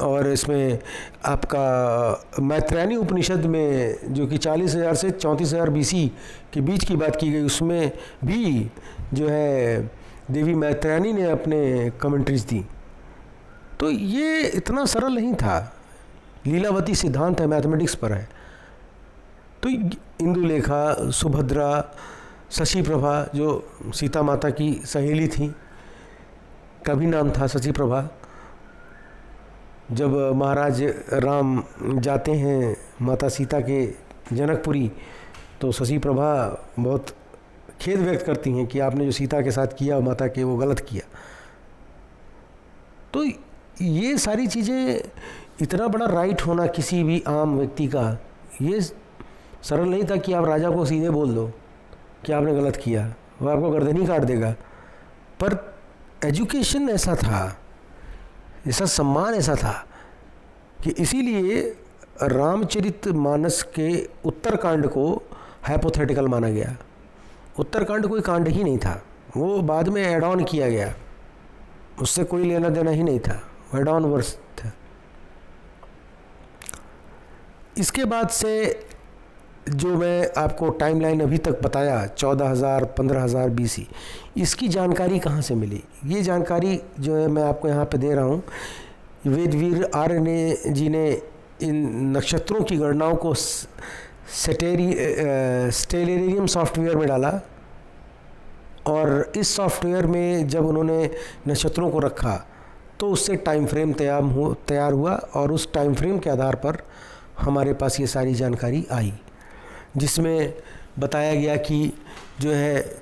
और इसमें आपका मैत्रेयनी उपनिषद में जो कि 40,000 से 34,000 BC के बीच की बात की गई, उसमें भी जो है देवी मैत्रेयनी ने अपने कमेंट्रीज दी। तो ये इतना सरल नहीं था, लीलावती सिद्धांत है, मैथमेटिक्स पर है। तो इंदुलेखा, सुभद्रा, शशि प्रभा जो सीता माता की सहेली थी, का भी नाम था शशि प्रभा। जब महाराज राम जाते हैं माता सीता के जनकपुरी, तो शशि प्रभा बहुत खेद व्यक्त करती हैं कि आपने जो सीता के साथ किया माता के, वो गलत किया। तो ये सारी चीज़ें, इतना बड़ा राइट होना किसी भी आम व्यक्ति का, ये सरल नहीं था कि आप राजा को सीधे बोल दो कि आपने गलत किया, वो आपको गर्दन ही काट देगा। पर एजुकेशन ऐसा था, ऐसा सम्मान ऐसा था कि इसीलिए रामचरितमानस के उत्तरकांड को हाइपोथेटिकल माना गया। उत्तरकांड कोई कांड ही नहीं था, वो बाद में एड ऑन किया गया, उससे कोई लेना देना ही नहीं था, एड ऑन वर्स था। इसके बाद से जो मैं आपको टाइमलाइन अभी तक बताया 14,000 15,000 BC, इसकी जानकारी कहाँ से मिली? ये जानकारी जो है मैं आपको यहाँ पे दे रहा हूँ। वेदवीर आर्य जी ने इन नक्षत्रों की गणनाओं को स्टेलेरियम सॉफ्टवेयर में डाला, और इस सॉफ्टवेयर में जब उन्होंने नक्षत्रों को रखा तो उससे टाइम फ्रेम तैयार हुआ, और उस टाइम फ्रेम के आधार पर हमारे पास ये सारी जानकारी आई, जिसमें बताया गया कि जो है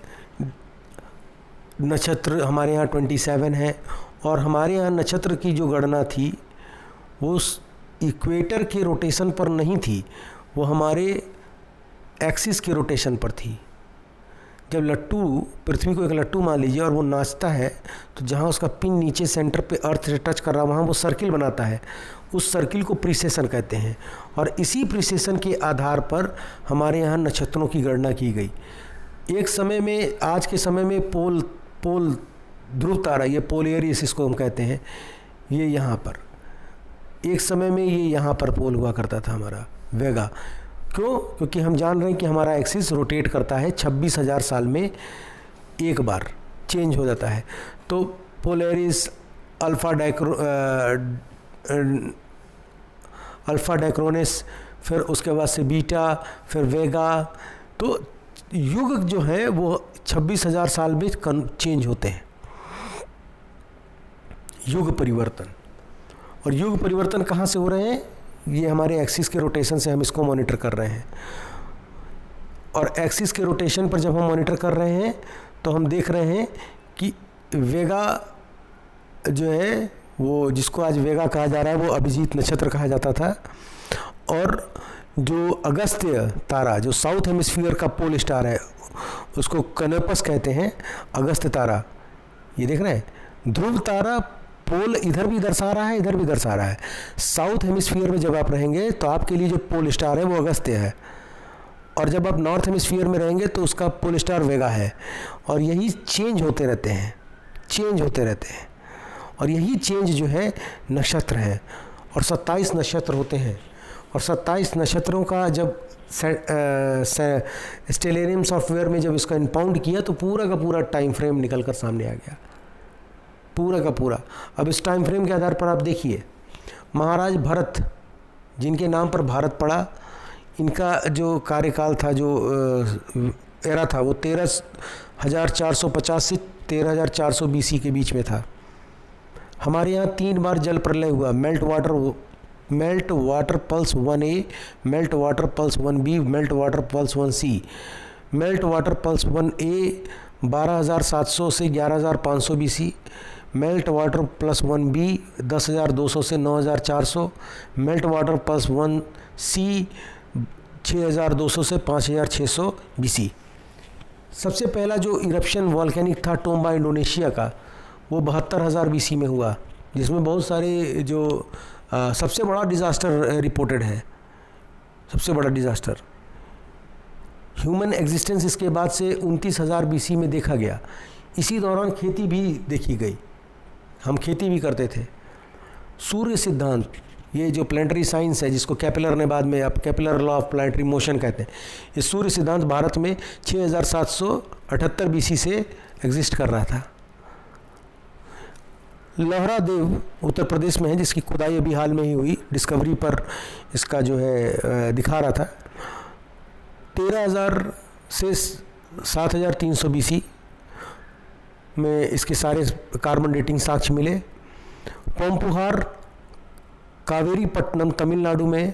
नक्षत्र हमारे यहाँ 27 है, और हमारे यहाँ नक्षत्र की जो गणना थी वो उस इक्वेटर के रोटेशन पर नहीं थी, वो हमारे एक्सिस के रोटेशन पर थी। जब लट्टू, पृथ्वी को एक लट्टू मान लीजिए, और वो नाचता है, तो जहाँ उसका पिन नीचे सेंटर पे अर्थ से टच कर रहा है, वहाँ वो सर्किल बनाता है, उस सर्किल को प्रीसेशन कहते हैं। और इसी प्रीसेशन के आधार पर हमारे यहाँ नक्षत्रों की गणना की गई। एक समय में, आज के समय में पोल ध्रुव तारा, ये पोलेरियस इसको हम कहते हैं, ये यहाँ पर, एक समय में ये यहाँ पर पोल हुआ करता था हमारा वेगा। क्यों? क्योंकि हम जान रहे हैं कि हमारा एक्सिस रोटेट करता है 26,000 साल में एक बार, चेंज हो जाता है। तो पोलेरिस, अल्फ़ा डाइक्रोनिस, फिर उसके बाद से बीटा, फिर वेगा। तो युग जो है वो 26,000 साल में चेंज होते हैं, युग परिवर्तन। और युग परिवर्तन कहाँ से हो रहे हैं? ये हमारे एक्सिस के रोटेशन से हम इसको मॉनिटर कर रहे हैं। और एक्सिस के रोटेशन पर जब हम मॉनिटर कर रहे हैं तो हम देख रहे हैं कि वेगा जो है, वो जिसको आज वेगा कहा जा रहा है, वो अभिजीत नक्षत्र कहा जाता था। और जो अगस्त्य तारा, जो साउथ हेमिस्फीयर का पोल स्टार है, उसको कनोपस कहते हैं, अगस्त्य तारा। ये देख रहे हैं, ध्रुव तारा पोल इधर भी दर्शा रहा है, इधर भी दर्शा रहा है। साउथ हेमिस्फीयर में जब आप रहेंगे तो आपके लिए जो पोल स्टार है वो अगस्त्य है, और जब आप नॉर्थ हेमिस्फीयर में रहेंगे तो उसका पोल स्टार वेगा है। और यही चेंज होते रहते हैं, चेंज होते रहते हैं, और यही चेंज जो है नक्षत्र है। और 27 नक्षत्र होते हैं, और 27 नक्षत्रों का जब स्टेलेरियम सॉफ्टवेयर में जब इसका इनपाउंड किया तो पूरा का पूरा टाइम फ्रेम निकल कर सामने आ गया, पूरा का पूरा। अब इस टाइम फ्रेम के आधार पर आप देखिए, महाराज भरत, जिनके नाम पर भारत पड़ा, इनका जो कार्यकाल था, जो एरा था, वो 13,450 से 13,400 BC के बीच में था। हमारे यहाँ 3 बार जल प्रलय हुआ, melt water pulse 1A, melt water pulse 1B, melt water pulse 1C। Melt water pulse 1A 12,700 से 11,500 BC, melt water plus 1B 10,200 से 9,400, मेल्ट वाटर प्लस 1C 6,200 से 5,600 BC। सबसे पहला जो इरप्शन वॉल्केनिक था टोम्बा इंडोनेशिया का, वो 72,000 BC में हुआ, जिसमें बहुत सारे जो सबसे बड़ा डिज़ास्टर रिपोर्टेड है, सबसे बड़ा डिज़ास्टर। ह्यूमन एग्जिस्टेंस इसके बाद से 29,000 BC में देखा गया। इसी दौरान खेती भी देखी गई, हम खेती भी करते थे। सूर्य सिद्धांत, ये जो प्लानिटरी साइंस है जिसको केपलर ने बाद में अब Kepler law of planetary motion कहते हैं, ये सूर्य सिद्धांत भारत में 6778 बीसी से एग्जिस्ट कर रहा था। लोहरा देव उत्तर प्रदेश में है, जिसकी खुदाई अभी हाल में ही हुई, डिस्कवरी पर इसका जो है दिखा रहा था। 13,000 से 7,300 बीसी में इसके सारे कार्बन डेटिंग साक्ष्य मिले। पोम्पुहार कावेरीपट्टनम तमिलनाडु में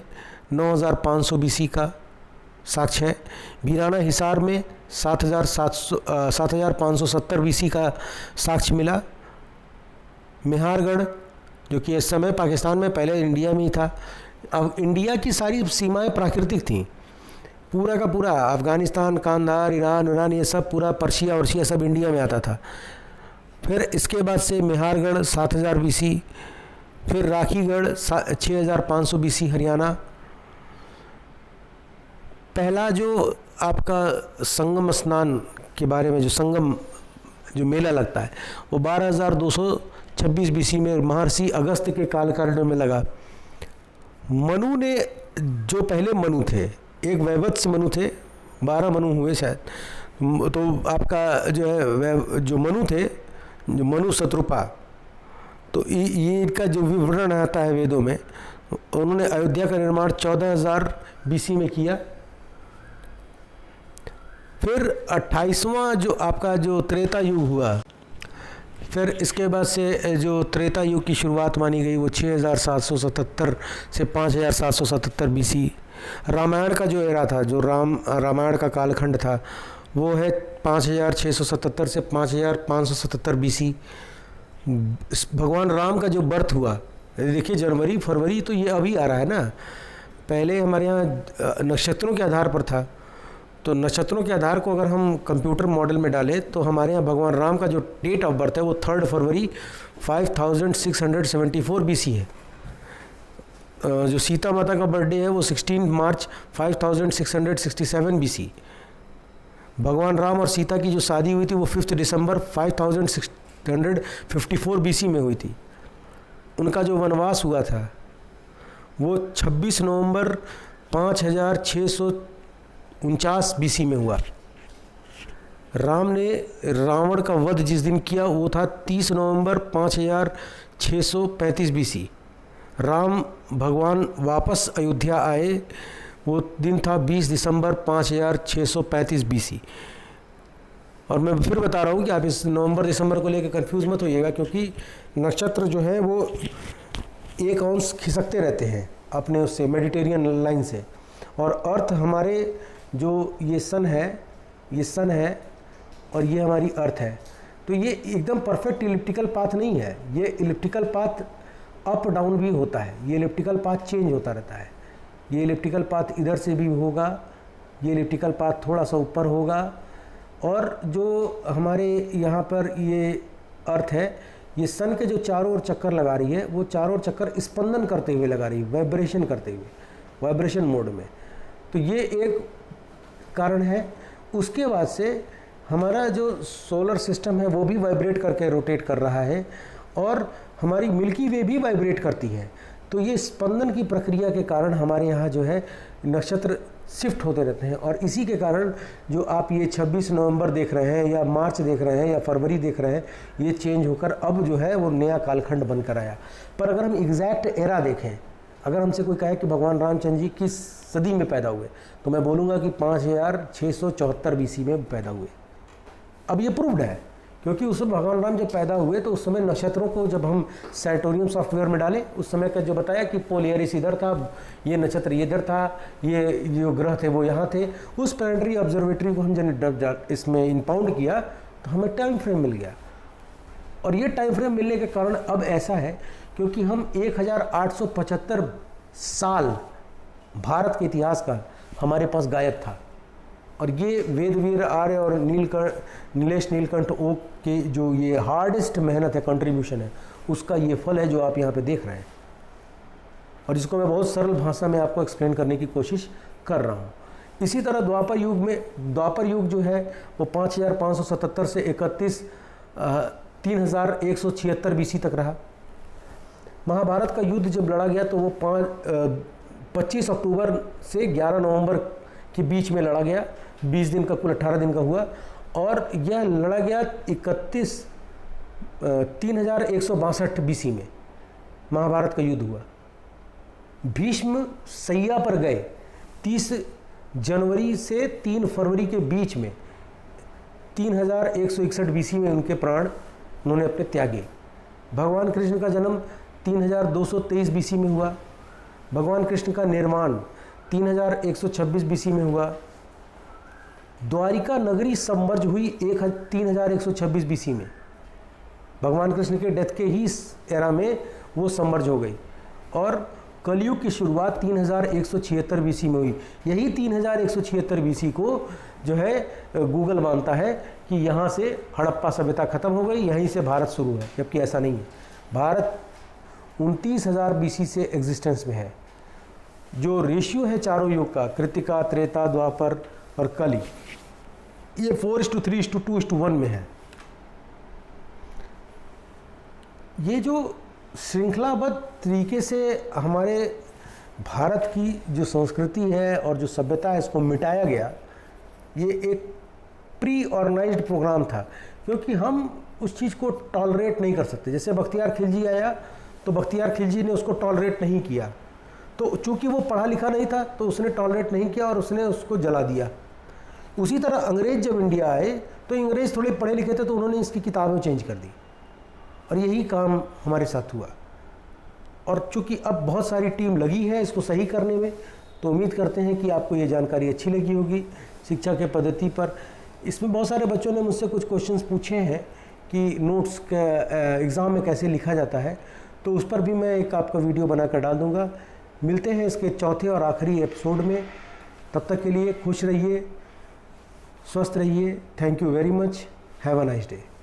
9,500 बीसी का साक्ष्य है। बीराना हिसार में 7,570 बीसी का साक्ष्य मिला। मेहरगढ़, जो कि इस समय पाकिस्तान में, पहले इंडिया में ही था। अब इंडिया की सारी सीमाएं प्राकृतिक थीं, पूरा का पूरा अफ़गानिस्तान, कांधार, ईरान, ये सब पूरा पर्शिया वर्शिया सब इंडिया में आता था। फिर इसके बाद से मेहरगढ़ 7,000 बीसी, फिर राखीगढ़ 6,500 बीसी हरियाणा। पहला जो आपका संगम स्नान के बारे में, जो संगम जो मेला लगता है, वो 12,226 बीसी में महर्षि अगस्त्य के कालखंड में लगा। मनु ने, जो पहले मनु थे, एक वैवत्स मनु थे, 12 मनु हुए शायद, तो आपका जो है जो मनु थे, जो मनु शत्रुपा, तो ये इनका जो विवरण आता है वेदों में, उन्होंने अयोध्या का निर्माण 14,000 बीसी में किया। फिर 28वां जो आपका जो त्रेता युग हुआ, फिर इसके बाद से जो त्रेता युग की शुरुआत मानी गई वो 6,777 से 5,777 बीसी। रामायण का जो एरा था, जो रामायण का कालखंड था, वो है 5,677 से 5,577 बीसी। भगवान राम का जो बर्थ हुआ, देखिए जनवरी फरवरी तो ये अभी आ रहा है ना, पहले हमारे यहाँ नक्षत्रों के आधार पर था। तो नक्षत्रों के आधार को अगर हम कंप्यूटर मॉडल में डालें तो हमारे यहाँ भगवान राम का जो डेट ऑफ बर्थ है वो 3 फरवरी 5674 बीसी है। जो सीता माता का बर्थडे है वो 16 मार्च 5667 बीसी। भगवान राम और सीता की जो शादी हुई थी वो 5 दिसंबर 5654 बीसी में हुई थी। उनका जो वनवास हुआ था वो 26 नवंबर 5649 बीसी में हुआ। राम ने रावण का वध जिस दिन किया वो था 30 नवंबर 5635 बीसी। राम भगवान वापस अयोध्या आए वो दिन था 20 दिसंबर 5635 बीसी। और मैं फिर बता रहा हूँ कि आप इस नवंबर दिसंबर को लेकर कंफ्यूज मत होइएगा, क्योंकि नक्षत्र जो है वो एक अंश खिसकते रहते हैं अपने उससे, मेडिटेरियन लाइन से। और अर्थ हमारे जो ये सन है और ये हमारी अर्थ है, तो ये एकदम परफेक्ट इलिप्टिकल पाथ नहीं है। ये इलिप्टिकल पाथ अप डाउन भी होता है, ये इलिप्टिकल पाथ चेंज होता रहता है। ये इलिप्टिकल पाथ इधर से भी होगा, ये इलिप्टिकल पाथ थोड़ा सा ऊपर होगा। और जो हमारे यहाँ पर ये अर्थ है, ये सन के जो चारों ओर चक्कर लगा रही है, वो चारों ओर चक्कर स्पंदन करते हुए लगा रही है, वाइब्रेशन करते हुए, वाइब्रेशन मोड में। तो ये एक कारण है। उसके बाद से हमारा जो सोलर सिस्टम है वो भी वाइब्रेट करके रोटेट कर रहा है, और हमारी मिल्की वे भी वाइब्रेट करती है। तो ये स्पंदन की प्रक्रिया के कारण हमारे यहाँ जो है नक्षत्र शिफ्ट होते रहते हैं। और इसी के कारण जो आप ये 26 नवंबर देख रहे हैं, या मार्च देख रहे हैं, या फरवरी देख रहे हैं, ये चेंज होकर अब जो है वो नया कालखंड बनकर आया। पर अगर हम एग्जैक्ट एरा देखें, अगर हमसे कोई कहे कि भगवान रामचंद्र जी किस सदी में पैदा हुए, तो मैं बोलूँगा कि 5674 बीसी में पैदा हुए। अब ये प्रूव्ड है, क्योंकि उस समय भगवान राम जब पैदा हुए तो उस समय नक्षत्रों को जब हम सैटोरियम सॉफ्टवेयर में डालें, उस समय का जो बताया कि पोलियरिस इधर था, ये नक्षत्र इधर था, ये जो ग्रह थे वो यहाँ थे, उस प्लानिटरी ऑब्जर्वेटरी को हम जब इसमें इनपाउंड किया तो हमें टाइम फ्रेम मिल गया। और ये टाइम फ्रेम मिलने के कारण अब ऐसा है, क्योंकि हम 1875 साल भारत के इतिहास का हमारे पास गायब था। और ये वेदवीर आर्य और नीलेश नीलकंठ ओक के जो ये हार्डेस्ट मेहनत है, कंट्रीब्यूशन है, उसका ये फल है जो आप यहाँ पे देख रहे हैं, और जिसको मैं बहुत सरल भाषा में आपको एक्सप्लेन करने की कोशिश कर रहा हूँ। इसी तरह द्वापर युग जो है वो 5577 से 31 3176 बीसी तक रहा। महाभारत का युद्ध जब लड़ा गया तो वो 25 अक्टूबर से 11 नवंबर के बीच में लड़ा गया, 20 दिन का, कुल 18 दिन का हुआ। और यह लड़ा गया 3162 BC में महाभारत का युद्ध हुआ। भीष्म सैया पर गए 30 जनवरी से 3 फरवरी के बीच में, 3161 BC में उनके प्राण उन्होंने अपने त्यागे। भगवान कृष्ण का जन्म 3223 BC में हुआ। भगवान कृष्ण का निर्माण 3126 BC में हुआ। द्वारिका नगरी सबमर्ज हुई 3126 BC में। भगवान कृष्ण के डेथ के ही एरा में वो सबमर्ज हो गई। और कलयुग की शुरुआत 3176 BC में हुई। यही 3176 BC को जो है गूगल मानता है कि यहाँ से हड़प्पा सभ्यता खत्म हो गई, यहीं से भारत शुरू है, जबकि ऐसा नहीं है। भारत 29,000 BC से एग्जिस्टेंस में है। जो रेशियो है चारों युग का, कृतिका, त्रेता, द्वापर और कली, ये 4:3:2:1 में है। ये जो श्रृंखलाबद्ध तरीके से हमारे भारत की जो संस्कृति है और जो सभ्यता है, इसको मिटाया गया, ये एक प्री ऑर्गेनाइज्ड प्रोग्राम था, क्योंकि हम उस चीज़ को टॉलरेट नहीं कर सकते। जैसे बख्तियार खिलजी आया तो बख्तियार खिलजी ने उसको टॉलरेट नहीं किया, तो चूंकि वो पढ़ा लिखा नहीं था तो उसने टॉलरेट नहीं किया और उसने उसको जला दिया। उसी तरह अंग्रेज़ जब इंडिया आए तो अंग्रेज़ थोड़े पढ़े लिखे थे तो उन्होंने इसकी किताबें चेंज कर दी, और यही काम हमारे साथ हुआ। और चूंकि अब बहुत सारी टीम लगी है इसको सही करने में, तो उम्मीद करते हैं कि आपको ये जानकारी अच्छी लगी होगी शिक्षा के पद्धति पर। इसमें बहुत सारे बच्चों ने मुझसे कुछ क्वेश्चंस पूछे हैं कि नोट्स का एग्ज़ाम में कैसे लिखा जाता है, तो उस पर भी मैं एक आपका वीडियो बनाकर डाल दूँगा। मिलते हैं इसके चौथे और आखिरी एपिसोड में। तब तक के लिए खुश रहिए, स्वस्थ रहिए। Thank you very much. Have a nice day.